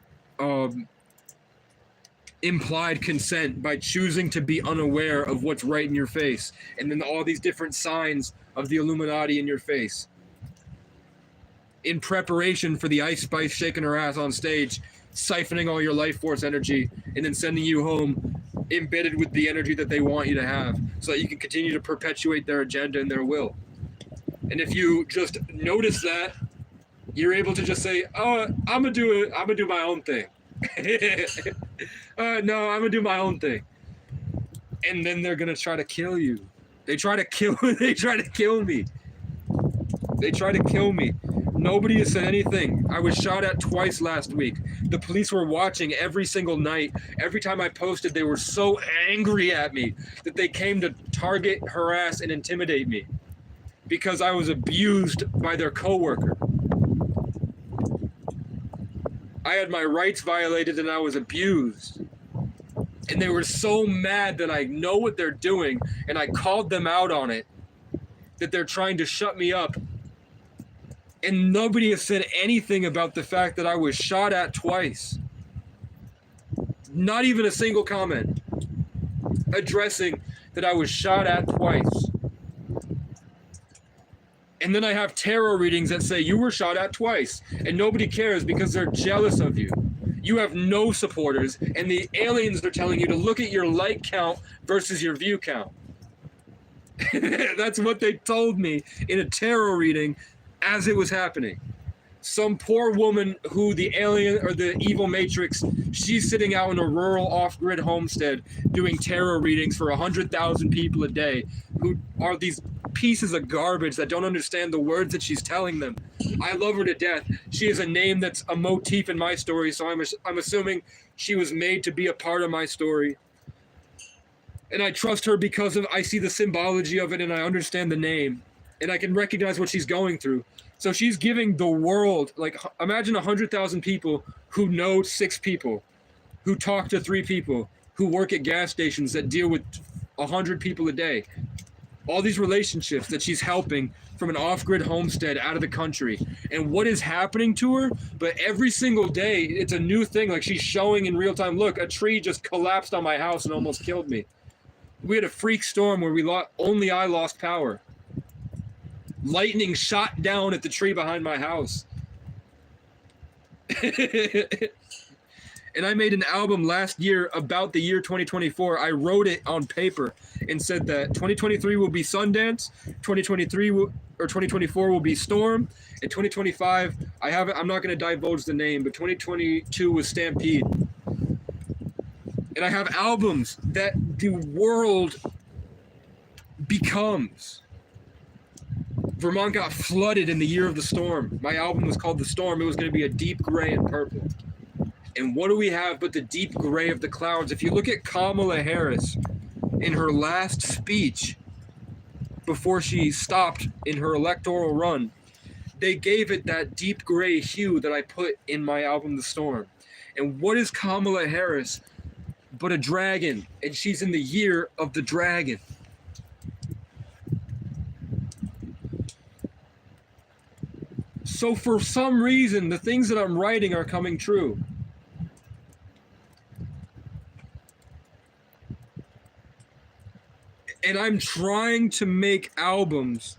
[SPEAKER 1] implied consent, by choosing to be unaware of what's right in your face. And then all these different signs of the Illuminati in your face. In preparation for the Ice Spice shaking her ass on stage, siphoning all your life force energy, and then sending you home embedded with the energy that they want you to have, so that you can continue to perpetuate their agenda and their will. And if you just notice that, you're able to just say, oh, I'm gonna do my own thing. No, I'm gonna do my own thing. And then they're gonna try to kill you. They try to kill me. They try to kill me. Nobody has said anything. I was shot at twice last week. The police were watching every single night. Every time I posted, they were so angry at me that they came to target, harass, and intimidate me because I was abused by their coworker. I had my rights violated and I was abused. And they were so mad that I know what they're doing, and I called them out on it, that they're trying to shut me up. And nobody has said anything about the fact that I was shot at twice. Not even a single comment addressing that I was shot at twice. And then I have tarot readings that say you were shot at twice, and nobody cares because they're jealous of you. You have no supporters, and the aliens are telling you to look at your like count versus your view count. That's what they told me in a tarot reading as it was happening. Some poor woman who the alien or the evil matrix, she's sitting out in a rural off-grid homestead doing tarot readings for 100,000 people a day who are these pieces of garbage that don't understand the words that she's telling them. I love her to death. She is a name that's a motif in my story, so I'm assuming she was made to be a part of my story. And I trust her because I see the symbology of it, and I understand the name, and I can recognize what she's going through. So she's giving the world, like, imagine 100,000 people who know 6 people, who talk to 3 people, who work at gas stations that deal with 100 people a day. All these relationships that she's helping from an off-grid homestead out of the country. And what is happening to her? But every single day, it's a new thing. Like, she's showing in real time, look, a tree just collapsed on my house and almost killed me. We had a freak storm where only I lost power. Lightning shot down at the tree behind my house. And I made an album last year about the year 2024. I wrote it on paper and said that 2023 will be Sundance, 2024 will be Storm, and 2025, I'm not going to divulge the name, but 2022 was Stampede. And I have albums that the world becomes. Vermont got flooded in the year of the storm. My album was called The Storm. It was going to be a deep gray and purple. And what do we have but the deep gray of the clouds? If you look at Kamala Harris in her last speech before she stopped in her electoral run, they gave it that deep gray hue that I put in my album The Storm. And what is Kamala Harris but a dragon? And she's in the year of the dragon. So for some reason, the things that I'm writing are coming true. And I'm trying to make albums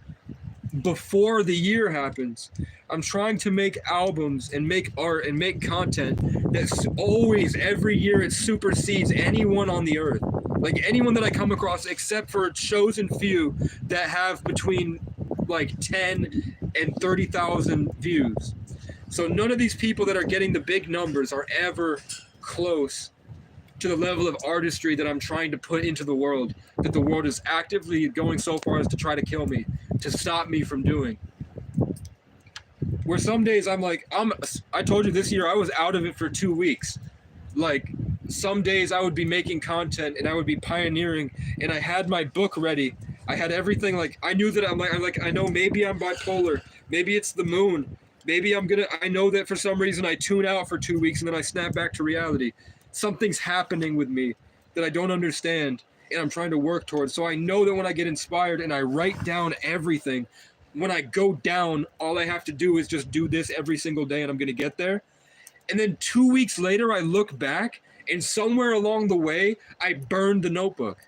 [SPEAKER 1] before the year happens. I'm trying to make albums and make art and make content that's always, every year, it supersedes anyone on the earth. Like anyone that I come across, except for a chosen few that have between like 10 and 30,000 views. So none of these people that are getting the big numbers are ever close to the level of artistry that I'm trying to put into the world, that the world is actively going so far as to try to kill me, to stop me from doing. Where some days I'm like, I told you this year I was out of it for 2 weeks. Like some days I would be making content and I would be pioneering, and I had my book ready. I had everything. Like I knew that I know maybe I'm bipolar. Maybe it's the moon. Maybe I know that for some reason I tune out for 2 weeks and then I snap back to reality. Something's happening with me that I don't understand and I'm trying to work towards. So I know that when I get inspired and I write down everything, when I go down, all I have to do is just do this every single day and I'm going to get there. And then 2 weeks later, I look back and somewhere along the way, I burned the notebook.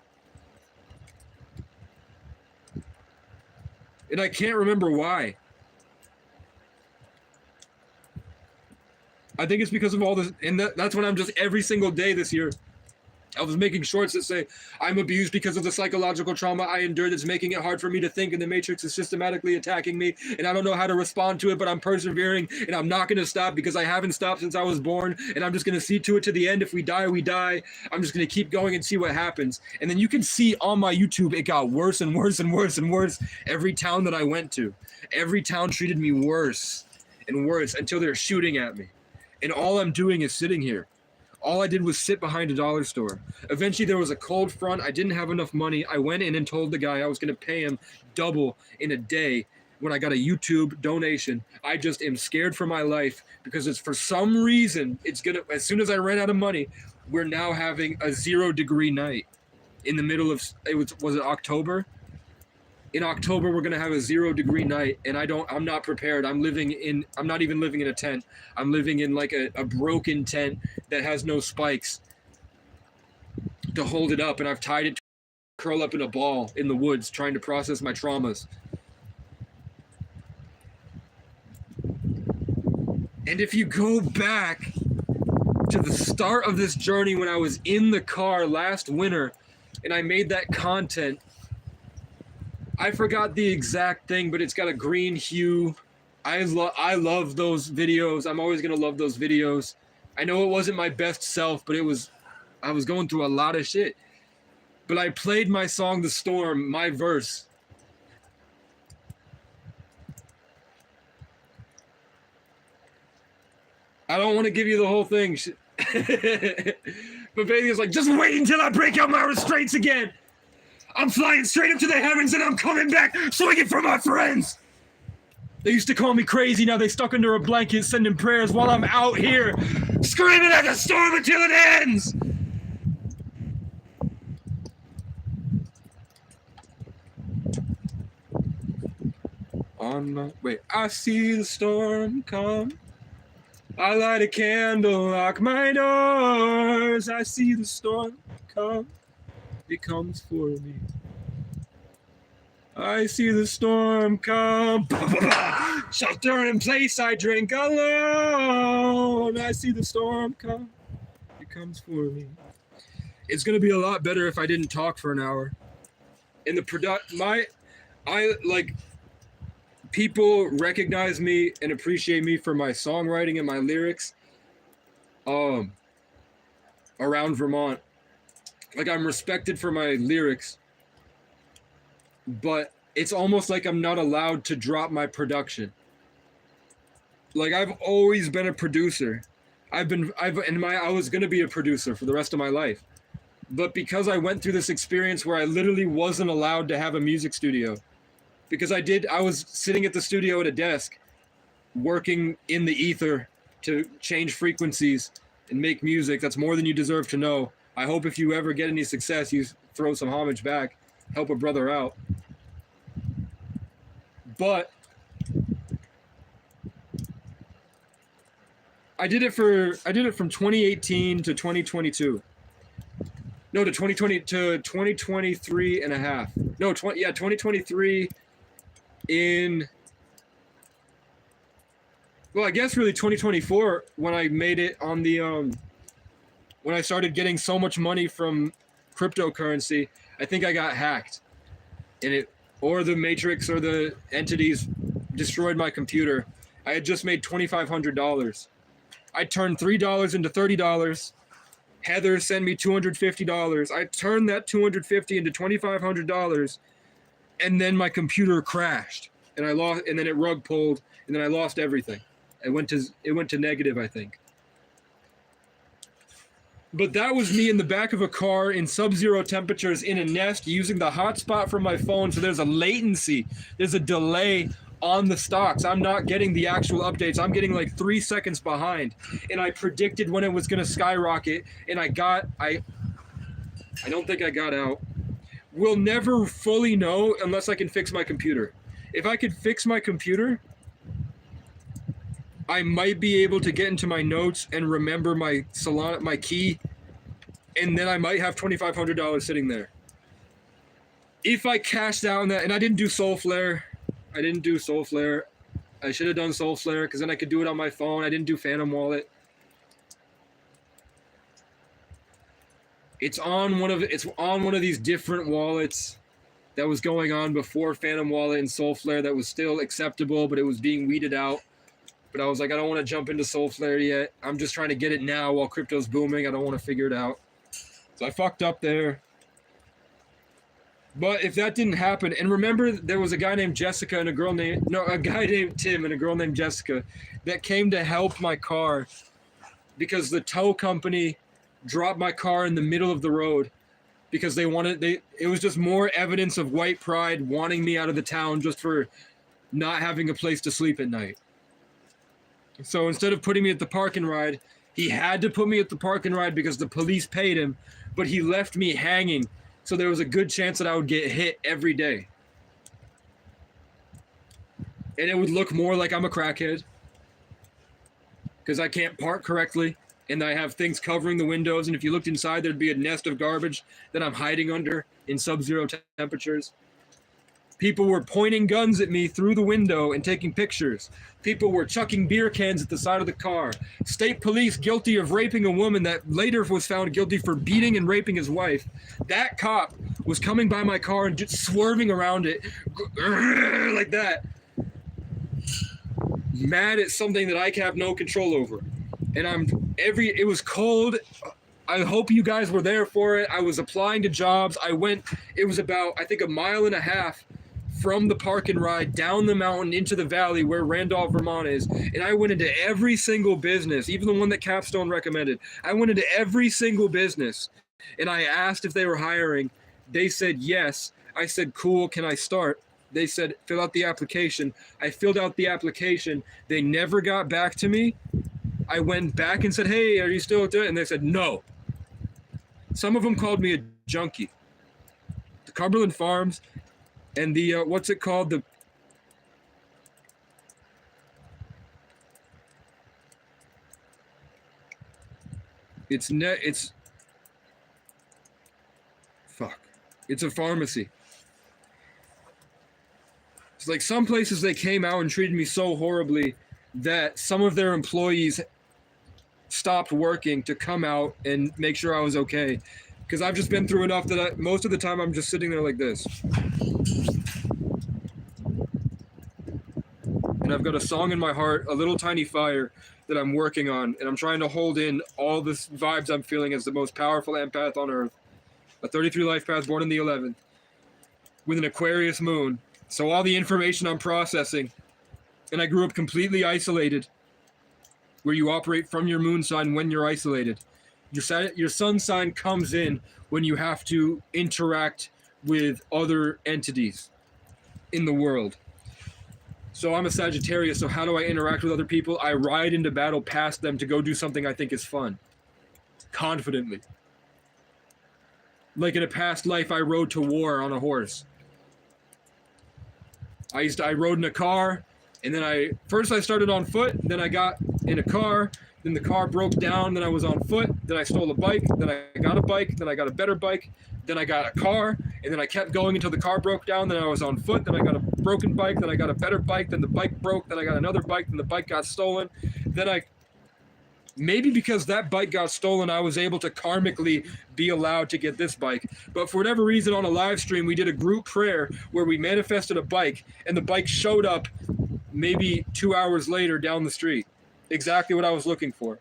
[SPEAKER 1] And I can't remember why. I think it's because of all this, and that's when I'm just every single day this year. I was making shorts that say, I'm abused because of the psychological trauma I endured that's making it hard for me to think, and the Matrix is systematically attacking me, and I don't know how to respond to it, but I'm persevering, and I'm not going to stop because I haven't stopped since I was born, and I'm just going to see to it to the end. If we die, we die. I'm just going to keep going and see what happens. And then you can see on my YouTube, it got worse and worse and worse and worse every town that I went to. Every town treated me worse and worse until they're shooting at me. And all I'm doing is sitting here. All I did was sit behind a dollar store. Eventually there was a cold front. I didn't have enough money. I went in and told the guy I was going to pay him double in a day when I got a YouTube donation. I just am scared for my life because it's for some reason, it's going to, as soon as I ran out of money, we're now having a 0-degree night in the middle of was it October? In October we're gonna have a 0-degree night, and I'm not prepared. I'm not even living in a tent. I'm living in like a broken tent that has no spikes to hold it up, and I've tied it to curl up in a ball in the woods trying to process my traumas. And if you go back to the start of this journey when I was in the car last winter and I made that content, I forgot the exact thing, but it's got a green hue. I love those videos. I'm always going to love those videos. I know it wasn't my best self, but I was going through a lot of shit. But I played my song, The Storm, my verse. I don't want to give you the whole thing. But basically it's like, just wait until I break out my restraints again. I'm flying straight up to the heavens and I'm coming back swinging for my friends. They used to call me crazy. Now they stuck under a blanket sending prayers while I'm out here screaming at the storm until it ends. I see the storm come. I light a candle, lock my doors. I see the storm come. It comes for me. I see the storm come. Shelter in place, I drink alone. I see the storm come. It comes for me. It's gonna be a lot better if I didn't talk for an hour. In the people recognize me and appreciate me for my songwriting and my lyrics around Vermont. Like, I'm respected for my lyrics, but it's almost like I'm not allowed to drop my production. Like, I've always been a producer. I was gonna be a producer for the rest of my life. But because I went through this experience where I literally wasn't allowed to have a music studio, because I was sitting at the studio at a desk, working in the ether to change frequencies and make music. That's more than you deserve to know. I hope if you ever get any success, you throw some homage back, help a brother out. But I did it from 2018 to 2022. No, to 2020 to 2023 and a half. No, 2023 I guess really 2024 when I made it on the when I started getting so much money from cryptocurrency. I think I got hacked, and the Matrix or the entities destroyed my computer. I had just made $2,500. I turned $3 into $30. Heather sent me $250. I turned that $250 into $2,500, and then my computer crashed, and then it rug pulled, and then I lost everything. It went to negative, I think. But that was me in the back of a car in sub-zero temperatures in a nest using the hotspot from my phone. So there's a latency. There's a delay on the stocks. I'm not getting the actual updates. I'm getting like 3 seconds behind. And I predicted when it was going to skyrocket. And I don't think I got out. We'll never fully know unless I can fix my computer. If I could fix my computer, I might be able to get into my notes and remember my key, and then I might have $2,500 sitting there. If I cashed out on that, and I didn't do Soulflare. I should have done Soulflare because then I could do it on my phone. I didn't do Phantom Wallet. It's on one of these different wallets that was going on before Phantom Wallet and Soulflare that was still acceptable, but it was being weeded out. But I was like, I don't want to jump into Soulflare yet. I'm just trying to get it now while crypto's booming. I don't want to figure it out. So I fucked up there. But if that didn't happen, and remember there was a guy named Jessica and a guy named Tim and a girl named Jessica that came to help my car because the tow company dropped my car in the middle of the road because it was just more evidence of white pride wanting me out of the town just for not having a place to sleep at night. So instead of putting me at the park and ride, He had to put me at the park and ride because the police paid him, but he left me hanging, so there was a good chance that I would get hit every day. And it would look more like I'm a crackhead because I can't park correctly, and I have things covering the windows, and if you looked inside, there'd be a nest of garbage that I'm hiding under in sub-zero temperatures. People were pointing guns at me through the window and taking pictures. People were chucking beer cans at the side of the car. State police guilty of raping a woman that later was found guilty for beating and raping his wife. That cop was coming by my car and just swerving around it like that. Mad at something that I have no control over. And it was cold. I hope you guys were there for it. I was applying to jobs. It was about, I think, a mile and a half from the park and ride down the mountain into the valley where Randolph, Vermont is. And I went into every single business, even the one that Capstone recommended. I went into every single business and I asked if they were hiring. They said yes. I said, cool, can I start? They said, fill out the application. I filled out the application. They never got back to me. I went back and said, hey, are you still doing it? And they said, no. Some of them called me a junkie. The Cumberland Farms and the, what's it called? It's a pharmacy. It's like some places they came out and treated me so horribly that some of their employees stopped working to come out and make sure I was okay. Because I've just been through enough that most of the time I'm just sitting there like this. And I've got a song in my heart, a little tiny fire that I'm working on, and I'm trying to hold in all the vibes I'm feeling as the most powerful empath on Earth. A 33 life path, born in the 11th, with an Aquarius moon. So all the information I'm processing, and I grew up completely isolated, where you operate from your moon sign when you're isolated. Your sun sign comes in when you have to interact with other entities in the world. So I'm a Sagittarius, so how do I interact with other people? I ride into battle past them to go do something I think is fun. Confidently. Like in a past life, I rode to war on a horse. I rode in a car, and then first I started on foot, then I got in a car, then the car broke down, then I was on foot, then I stole a bike, then I got a bike, then I got a better bike, then I got a car, and then I kept going until the car broke down, then I was on foot, then I got a broken bike, then I got a better bike, then the bike broke, then I got another bike, then the bike got stolen, then maybe because that bike got stolen, I was able to karmically be allowed to get this bike. But for whatever reason, on a live stream, we did a group prayer where we manifested a bike, and the bike showed up maybe 2 hours later down the street. Exactly what I was looking for.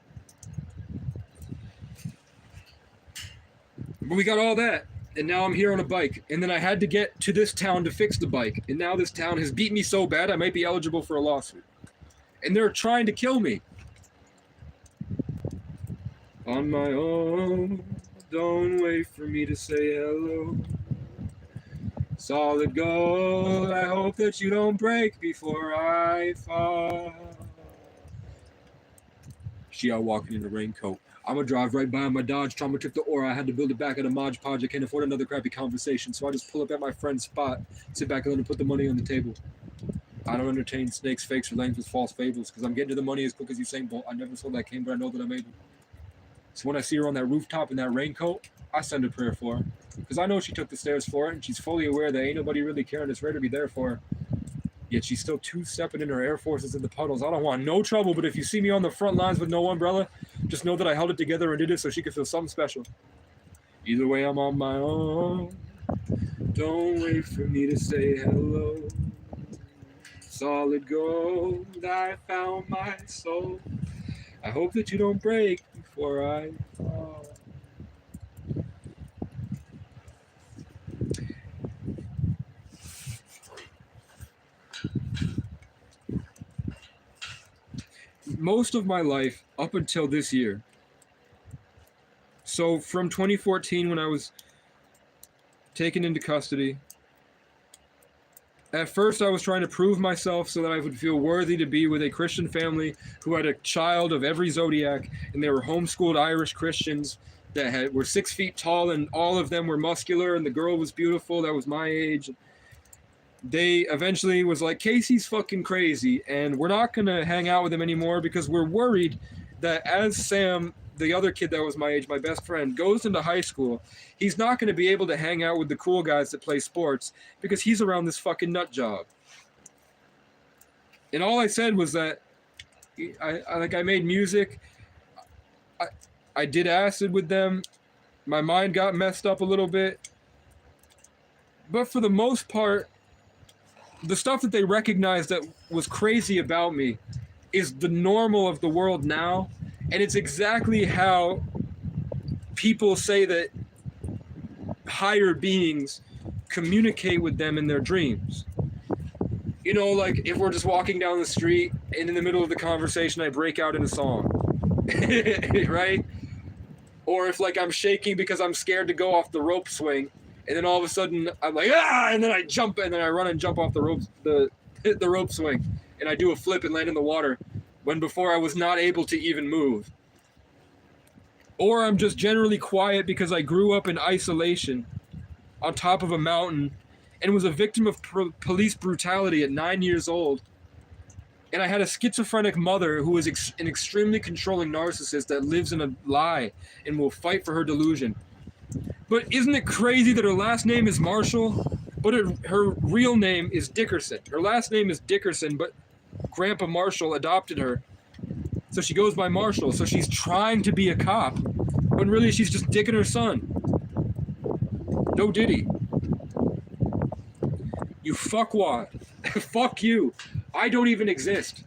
[SPEAKER 1] But we got all that, and now I'm here on a bike. And then I had to get to this town to fix the bike. And now this town has beat me so bad, I might be eligible for a lawsuit. And they're trying to kill me. On my own, don't wait for me to say hello. Solid gold, I hope that you don't break before I fall. She out walking in a raincoat. I'm gonna drive right by on my Dodge. Trauma took the aura. I had to build it back at a Mod Podge. I can't afford another crappy conversation, so I just pull up at my friend's spot, sit back and let him put the money on the table. I don't entertain snakes, fakes, or lanes with false fables, because I'm getting to the money as quick as Usain Bolt. I never saw that came, but I know that I'm able. So when I see her on that rooftop in that raincoat, I send a prayer for her. Because I know she took the stairs for it, and she's fully aware that ain't nobody really caring. It's rare to be there for her. Yet she's still two-stepping in her Air Forces in the puddles. I don't want no trouble, but if you see me on the front lines with no umbrella, just know that I held it together and did it so she could feel something special. Either way, I'm on my own. Don't wait for me to say hello. Solid gold, I found my soul. I hope that you don't break before I fall. Most of my life up until this year, so from 2014 when I was taken into custody, At first, I was trying to prove myself so that I would feel worthy to be with a Christian family who had a child of every zodiac, and they were homeschooled Irish Christians were 6 feet tall, and all of them were muscular, and the girl was beautiful. That was my age. They eventually was like, Casey's fucking crazy, and we're not going to hang out with him anymore because we're worried that as Sam, the other kid that was my age, my best friend, goes into high school, he's not going to be able to hang out with the cool guys that play sports because he's around this fucking nut job. And all I said was that I made music. I did acid with them. My mind got messed up a little bit. But for the most part, the stuff that they recognized that was crazy about me is the normal of the world now. And it's exactly how people say that higher beings communicate with them in their dreams. You know, like if we're just walking down the street and in the middle of the conversation I break out in a song, right? Or if like I'm shaking because I'm scared to go off the rope swing, and then all of a sudden I'm like, ah, and then I jump, and then I run and jump off the rope swing, and I do a flip and land in the water when before I was not able to even move. Or I'm just generally quiet because I grew up in isolation on top of a mountain and was a victim of police brutality at 9 years old. And I had a schizophrenic mother who was an extremely controlling narcissist that lives in a lie and will fight for her delusion. But isn't it crazy that her last name is Marshall, but her real name is Dickerson? Her last name is Dickerson, but Grandpa Marshall adopted her. So she goes by Marshall. So she's trying to be a cop, when really she's just dicking her son. No Diddy. You fuckwad. Fuck you. I don't even exist.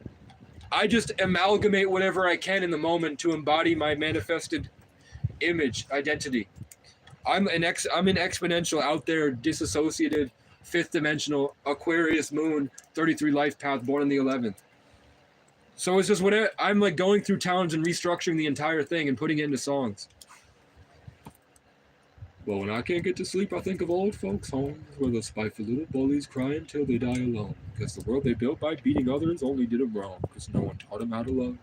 [SPEAKER 1] I just amalgamate whatever I can in the moment to embody my manifested image, identity. I'm an exponential, out there, disassociated, fifth dimensional, Aquarius moon, 33 life path, born in the 11th. So it's just whatever. I'm like going through towns and restructuring the entire thing and putting it into songs. Well, when I can't get to sleep, I think of old folks' homes where the spiteful little bullies cry until they die alone. Because the world they built by beating others only did them wrong. Because no one taught them how to love.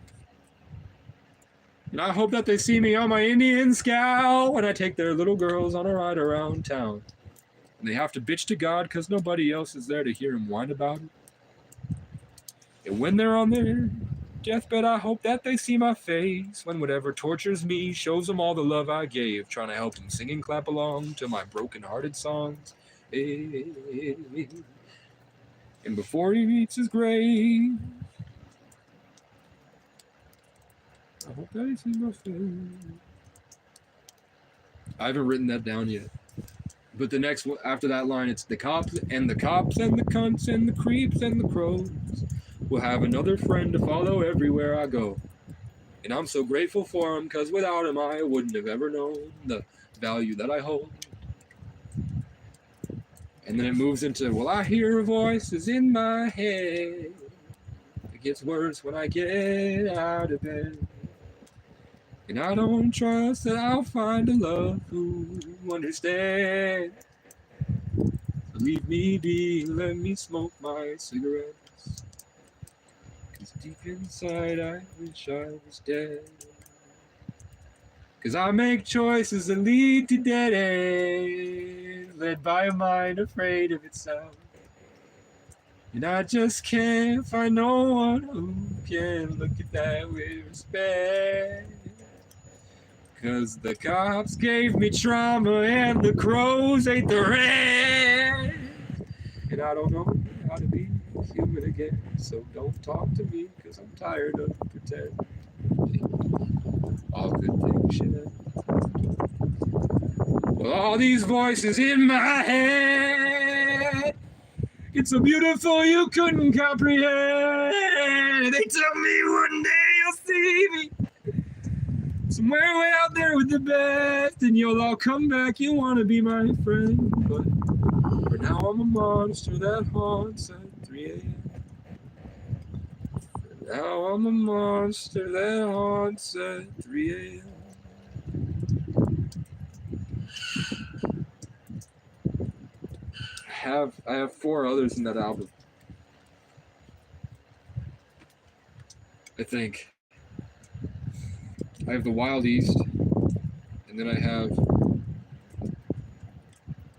[SPEAKER 1] And I hope that they see me on my Indian scow when I take their little girls on a ride around town. And they have to bitch to God because nobody else is there to hear them whine about it. And when they're on their deathbed, I hope that they see my face when whatever tortures me shows them all the love I gave, trying to help them sing and clap along to my broken-hearted songs. And before he meets his grave, I hope that he sees my face. I haven't written that down yet. But the next one, after that line, it's the cops and the cunts and the creeps and the crows will have another friend to follow everywhere I go. And I'm so grateful for him, because without him I wouldn't have ever known the value that I hold. And then it moves into, well, I hear voices in my head. It gets worse when I get out of bed. And I don't trust that I'll find a love who understands. So leave me be, let me smoke my cigarettes. 'Cause deep inside I wish I was dead. 'Cause I make choices that lead to dead ends, led by a mind afraid of itself. And I just can't find no one who can look at that with respect. 'Cause the cops gave me trauma and the crows ate the rest. And I don't know how to be human again, so don't talk to me, 'cause I'm tired of pretending. All good things should end. Well, all these voices in my head, it's so beautiful you couldn't comprehend. They tell me one day you'll see me somewhere way out there with the best, and you'll all come back, you want to be my friend. But for now I'm a monster that haunts at 3 a.m. For now I'm a monster that haunts at 3 a.m. have 4 others in that album. I think. I have The Wild East, and then I have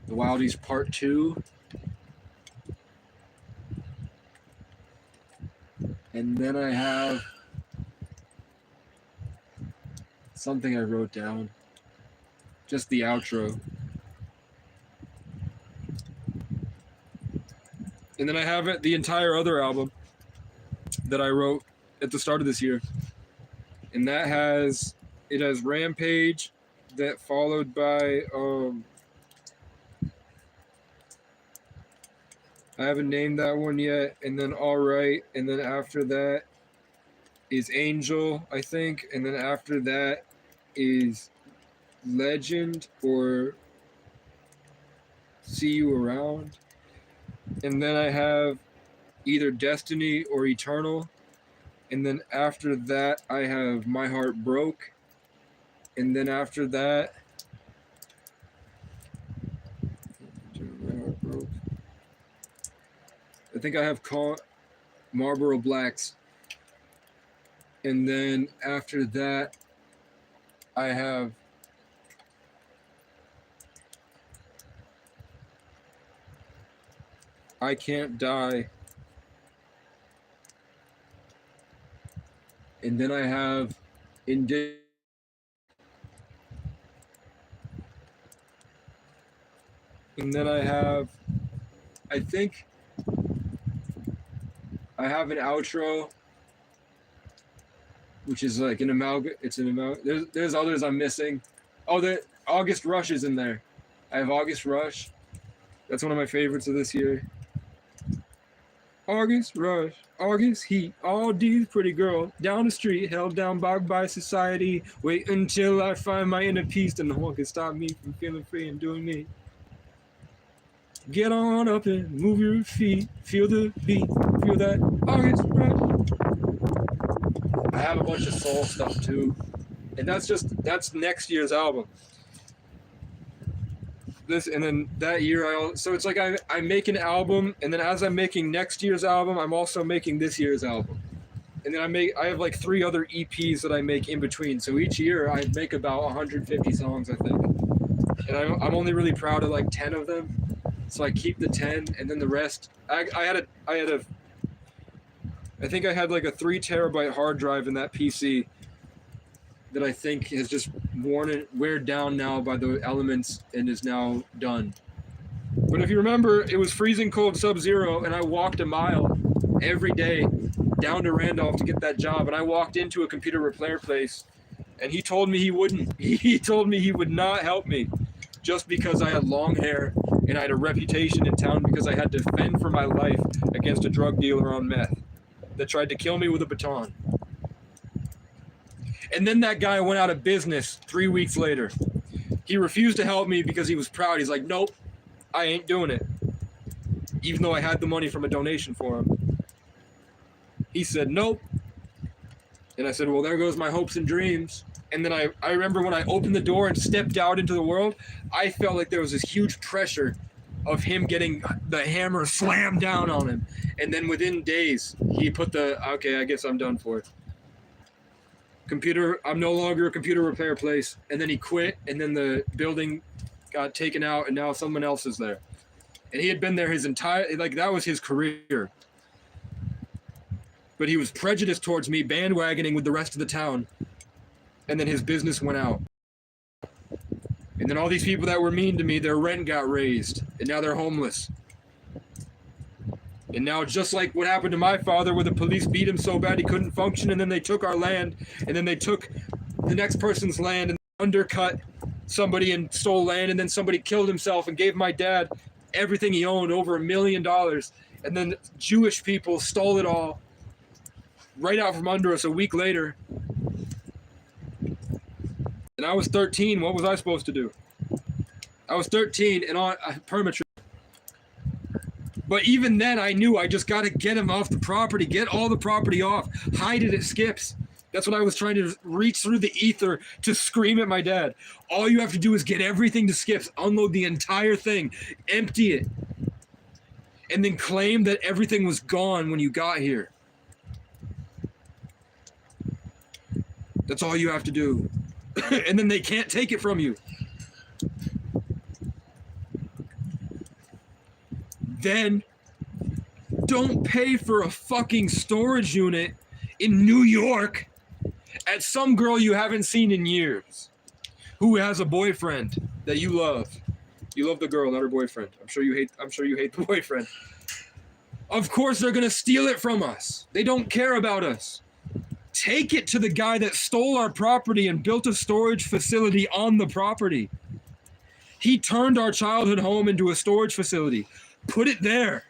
[SPEAKER 1] The Wild East Part 2, and then I have something I wrote down, just the outro. And then I have the entire other album that I wrote at the start of this year. And that has Rampage, that followed by I haven't named that one yet, and then Alright, and then after that is Angel, I think, and then after that is Legend or See You Around. And then I have either Destiny or Eternal. And then after that, I have My Heart Broke. And then after that, I think I have Marlboro Blacks. And then after that, I have I Can't Die. And then I have And then I have, I think I have an outro, which is like an amalgam. It's an amalgam. There's others I'm missing. Oh, the August Rush is in there. I have August Rush. That's one of my favorites of this year. August Rush, August Heat, all these pretty girls down the street, held down by society. Wait until I find my inner peace, and no one can stop me from feeling free and doing me. Get on up and move your feet, feel the beat, feel that August Rush. I have a bunch of soul stuff too, and that's next year's album. This, and then that year so it's like I make an album, and then as I'm making next year's album, I'm also making this year's album, and then I have like 3 other EPs that I make in between. So each year I make about 150 songs, I think, and I'm only really proud of like 10 of them. So I keep the 10, and then the rest. I think I had like a 3 terabyte hard drive in that PC that I think has just wear down now by the elements and is now done. But if you remember, it was freezing cold sub-zero, and I walked a mile every day down to Randolph to get that job. And I walked into a computer repair place, and he told me he wouldn't. He told me he would not help me just because I had long hair and I had a reputation in town because I had to fend for my life against a drug dealer on meth that tried to kill me with a baton. And then that guy went out of business 3 weeks later. He refused to help me because he was proud. He's like, nope, I ain't doing it. Even though I had the money from a donation for him. He said, nope. And I said, well, there goes my hopes and dreams. And then I remember when I opened the door and stepped out into the world, I felt like there was this huge pressure of him getting the hammer slammed down on him. And then within days, he put okay, I guess I'm done for it. I'm no longer a computer repair place. And then he quit, and then the building got taken out, and now someone else is there. And he had been there his entire, like, that was his career. But he was prejudiced towards me, bandwagoning with the rest of the town. And then his business went out. And then all these people that were mean to me, their rent got raised, and now they're homeless. And now, just like what happened to my father, where the police beat him so bad he couldn't function, and then they took our land, and then they took the next person's land and undercut somebody and stole land, and then somebody killed himself and gave my dad everything he owned, over $1 million. And then Jewish people stole it all right out from under us a week later. And I was 13. What was I supposed to do? I was 13 and on permatrix. But even then, I knew I just got to get him off the property, get all the property off, hide it at Skips. That's what I was trying to reach through the ether to scream at my dad. All you have to do is get everything to Skips, unload the entire thing, empty it. and then claim that everything was gone when you got here. That's all you have to do. And then they can't take it from you. Then don't pay for a fucking storage unit in New York at some girl you haven't seen in years, who has a boyfriend that you love. You love the girl, not her boyfriend. I'm sure you hate the boyfriend. Of course they're gonna steal it from us. They don't care about us. Take it to the guy that stole our property and built a storage facility on the property. He turned our childhood home into a storage facility. Put it there.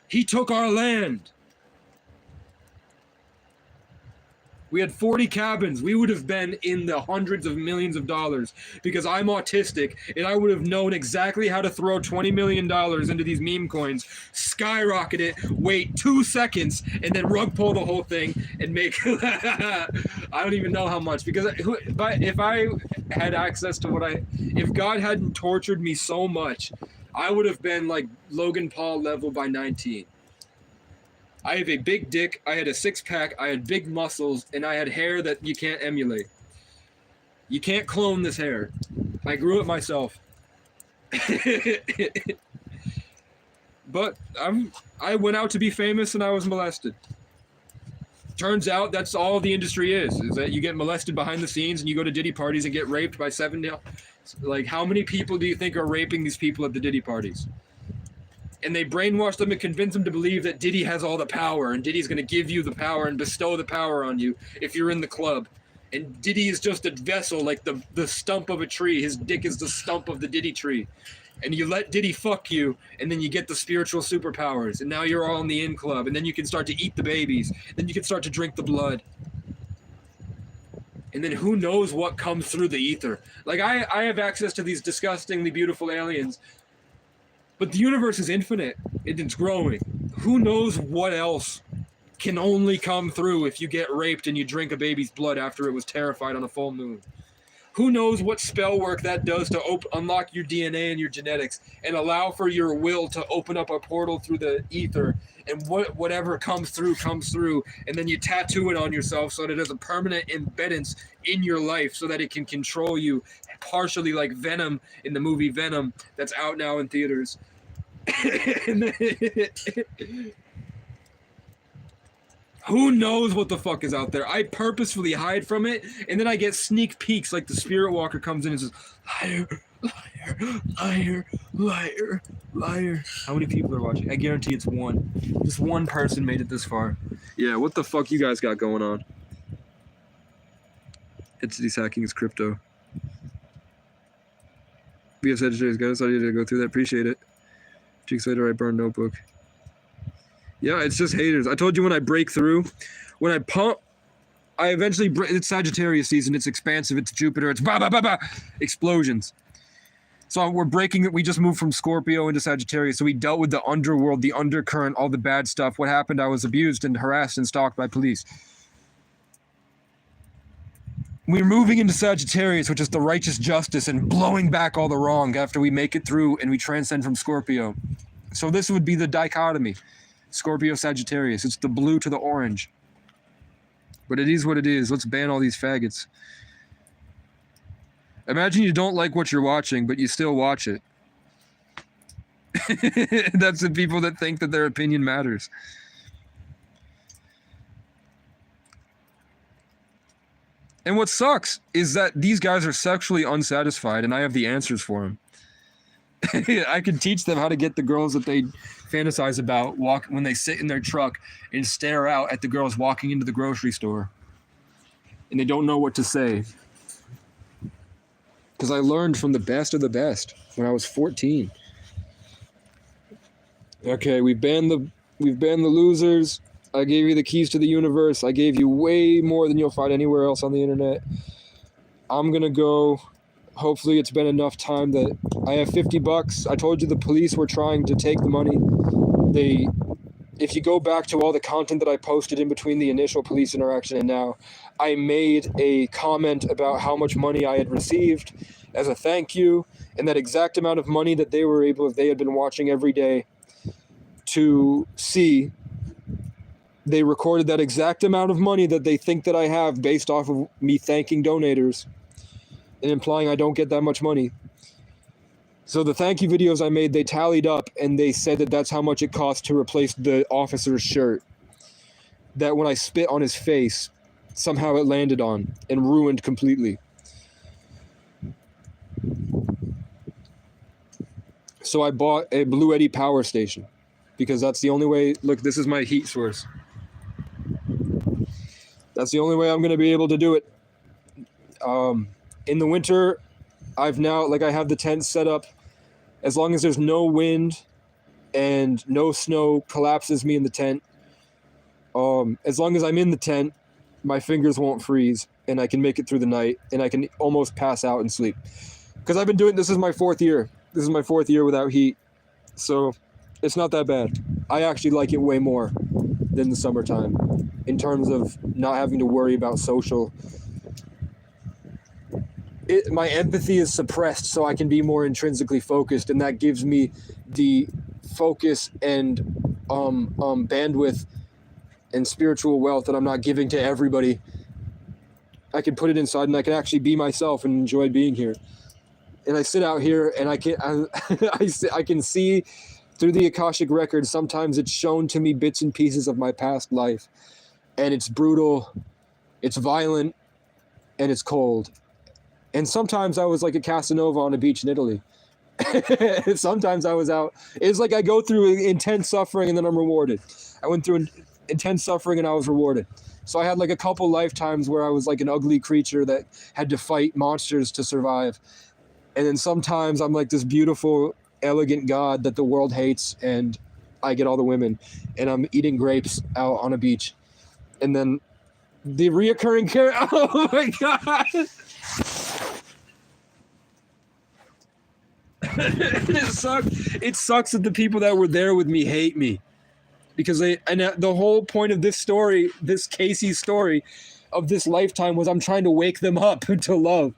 [SPEAKER 1] He took our land. We had 40 cabins. We would have been in the hundreds of millions of dollars because I'm autistic and I would have known exactly how to throw $20 million into these meme coins, skyrocket it, wait 2 seconds, and then rug pull the whole thing and make... I don't even know how much, because if I had access to if God hadn't tortured me so much, I would have been like Logan Paul level by 19. I have a big dick, I had a six-pack, I had big muscles, and I had hair that you can't emulate. You can't clone this hair. I grew it myself. But I went out to be famous and I was molested. Turns out that's all the industry is that you get molested behind the scenes and you go to Diddy parties and get raped by 7... Like, how many people do you think are raping these people at the Diddy parties? And they brainwash them and convince them to believe that Diddy has all the power and Diddy's going to give you the power and bestow the power on you if you're in the club. And Diddy is just a vessel, like the stump of a tree. His dick is the stump of the Diddy tree. And you let Diddy fuck you, and then you get the spiritual superpowers. And now you're all in the in club, and then you can start to eat the babies. Then you can start to drink the blood. And then who knows what comes through the ether. Like, I have access to these disgustingly beautiful aliens. But the universe is infinite. It's growing. Who knows what else can only come through if you get raped and you drink a baby's blood after it was terrified on a full moon? Who knows what spell work that does to unlock your DNA and your genetics and allow for your will to open up a portal through the ether, and whatever comes through, and then you tattoo it on yourself so that it has a permanent embeddance in your life so that it can control you, partially like Venom in the movie Venom that's out now in theaters. Who knows what the fuck is out there? I purposefully hide from it, and then I get sneak peeks like the Spirit Walker comes in and says, liar, liar, liar, liar, liar. How many people are watching? I guarantee it's one. Just one person made it this far. Yeah, what the fuck you guys got going on? Entity's hacking is crypto. We have Sagittarius, guys. I need to go through that. Appreciate it. Cheeks later, I burn notebook. Yeah, it's just haters. I told you when I break through, when I pump, I eventually break. It's Sagittarius season. It's expansive. It's Jupiter. It's bah, bah, bah, bah. Explosions. So we're breaking it. We just moved from Scorpio into Sagittarius. So we dealt with the underworld, the undercurrent, all the bad stuff. What happened? I was abused and harassed and stalked by police. We're moving into Sagittarius, which is the righteous justice and blowing back all the wrong after we make it through and we transcend from Scorpio. So this would be the dichotomy. Scorpio, Sagittarius. It's the blue to the orange. But it is what it is. Let's ban all these faggots. Imagine you don't like what you're watching, but you still watch it. That's the people that think that their opinion matters. And what sucks is that these guys are sexually unsatisfied, and I have the answers for them. I can teach them how to get the girls that they fantasize about when they sit in their truck and stare out at the girls walking into the grocery store. And they don't know what to say. Because I learned from the best of the best when I was 14. Okay, we've banned the losers. I gave you the keys to the universe. I gave you way more than you'll find anywhere else on the internet. I'm gonna go. Hopefully it's been enough time that I have $50. I told you the police were trying to take the money. if you go back to all the content that I posted in between the initial police interaction and now, I made a comment about how much money I had received as a thank you, and that exact amount of money that they were able, if they had been watching every day, to see. They recorded that exact amount of money that they think that I have based off of me thanking donators and implying I don't get that much money. So the thank you videos I made, they tallied up and they said that that's how much it cost to replace the officer's shirt. That when I spit on his face, somehow it landed on and ruined completely. So I bought a Blue Eddy power station because that's the only way. Look, this is my heat source. That's the only way I'm going to be able to do it. In the winter, I have the tent set up. As long as there's no wind and no snow collapses me in the tent, as long as I'm in the tent, my fingers won't freeze and I can make it through the night and I can almost pass out and sleep. Because I've been doing this is my 4th year. This is my 4th year without heat. So it's not that bad. I actually like it way more than the summertime in terms of not having to worry about social. My empathy is suppressed so I can be more intrinsically focused, and that gives me the focus and bandwidth and spiritual wealth that I'm not giving to everybody. I can put it inside and I can actually be myself and enjoy being here. And I sit out here and I can see through the Akashic record. Sometimes it's shown to me bits and pieces of my past life, and it's brutal, it's violent, and it's cold. And sometimes I was like a Casanova on a beach in Italy. Sometimes I was out. It's like I go through intense suffering and then I'm rewarded. I went through intense suffering and I was rewarded. So I had like a couple lifetimes where I was like an ugly creature that had to fight monsters to survive. And then sometimes I'm like this beautiful, elegant god that the world hates, and I get all the women. And I'm eating grapes out on a beach. And then the reoccurring character. Oh my God. It sucks that the people that were there with me hate me, because the whole point of this story, this Casey story of this lifetime, was I'm trying to wake them up to love,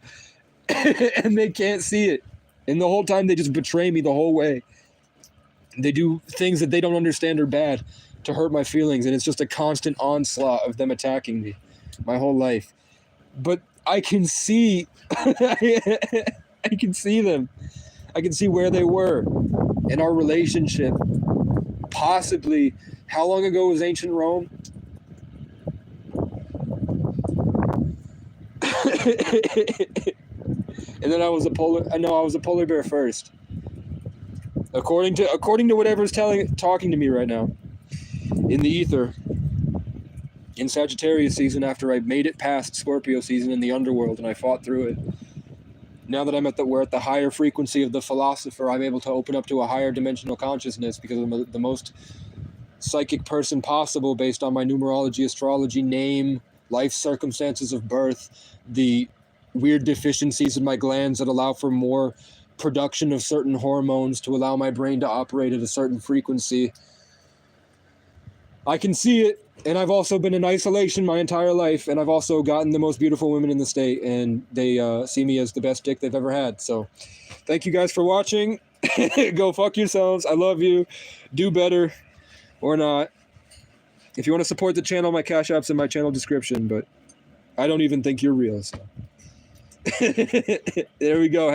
[SPEAKER 1] and they can't see it, and the whole time they just betray me the whole way. They do things that they don't understand are bad to hurt my feelings, and it's just a constant onslaught of them attacking me my whole life. But I can see I can see them. I can see where they were in our relationship. Possibly, how long ago was ancient Rome? And then I was a polar bear first. According to whatever's talking to me right now in the ether. In Sagittarius season, after I made it past Scorpio season in the underworld and I fought through it. Now that we're at the higher frequency of the philosopher, I'm able to open up to a higher dimensional consciousness because I'm the most psychic person possible based on my numerology, astrology, name, life circumstances of birth, the weird deficiencies in my glands that allow for more production of certain hormones to allow my brain to operate at a certain frequency. I can see it. And I've also been in isolation my entire life, and I've also gotten the most beautiful women in the state, and they see me as the best dick they've ever had. So thank you guys for watching. Go fuck yourselves. I love you. Do better or not. If you want to support the channel, my Cash App's in my channel description, but I don't even think you're real. So. There we go.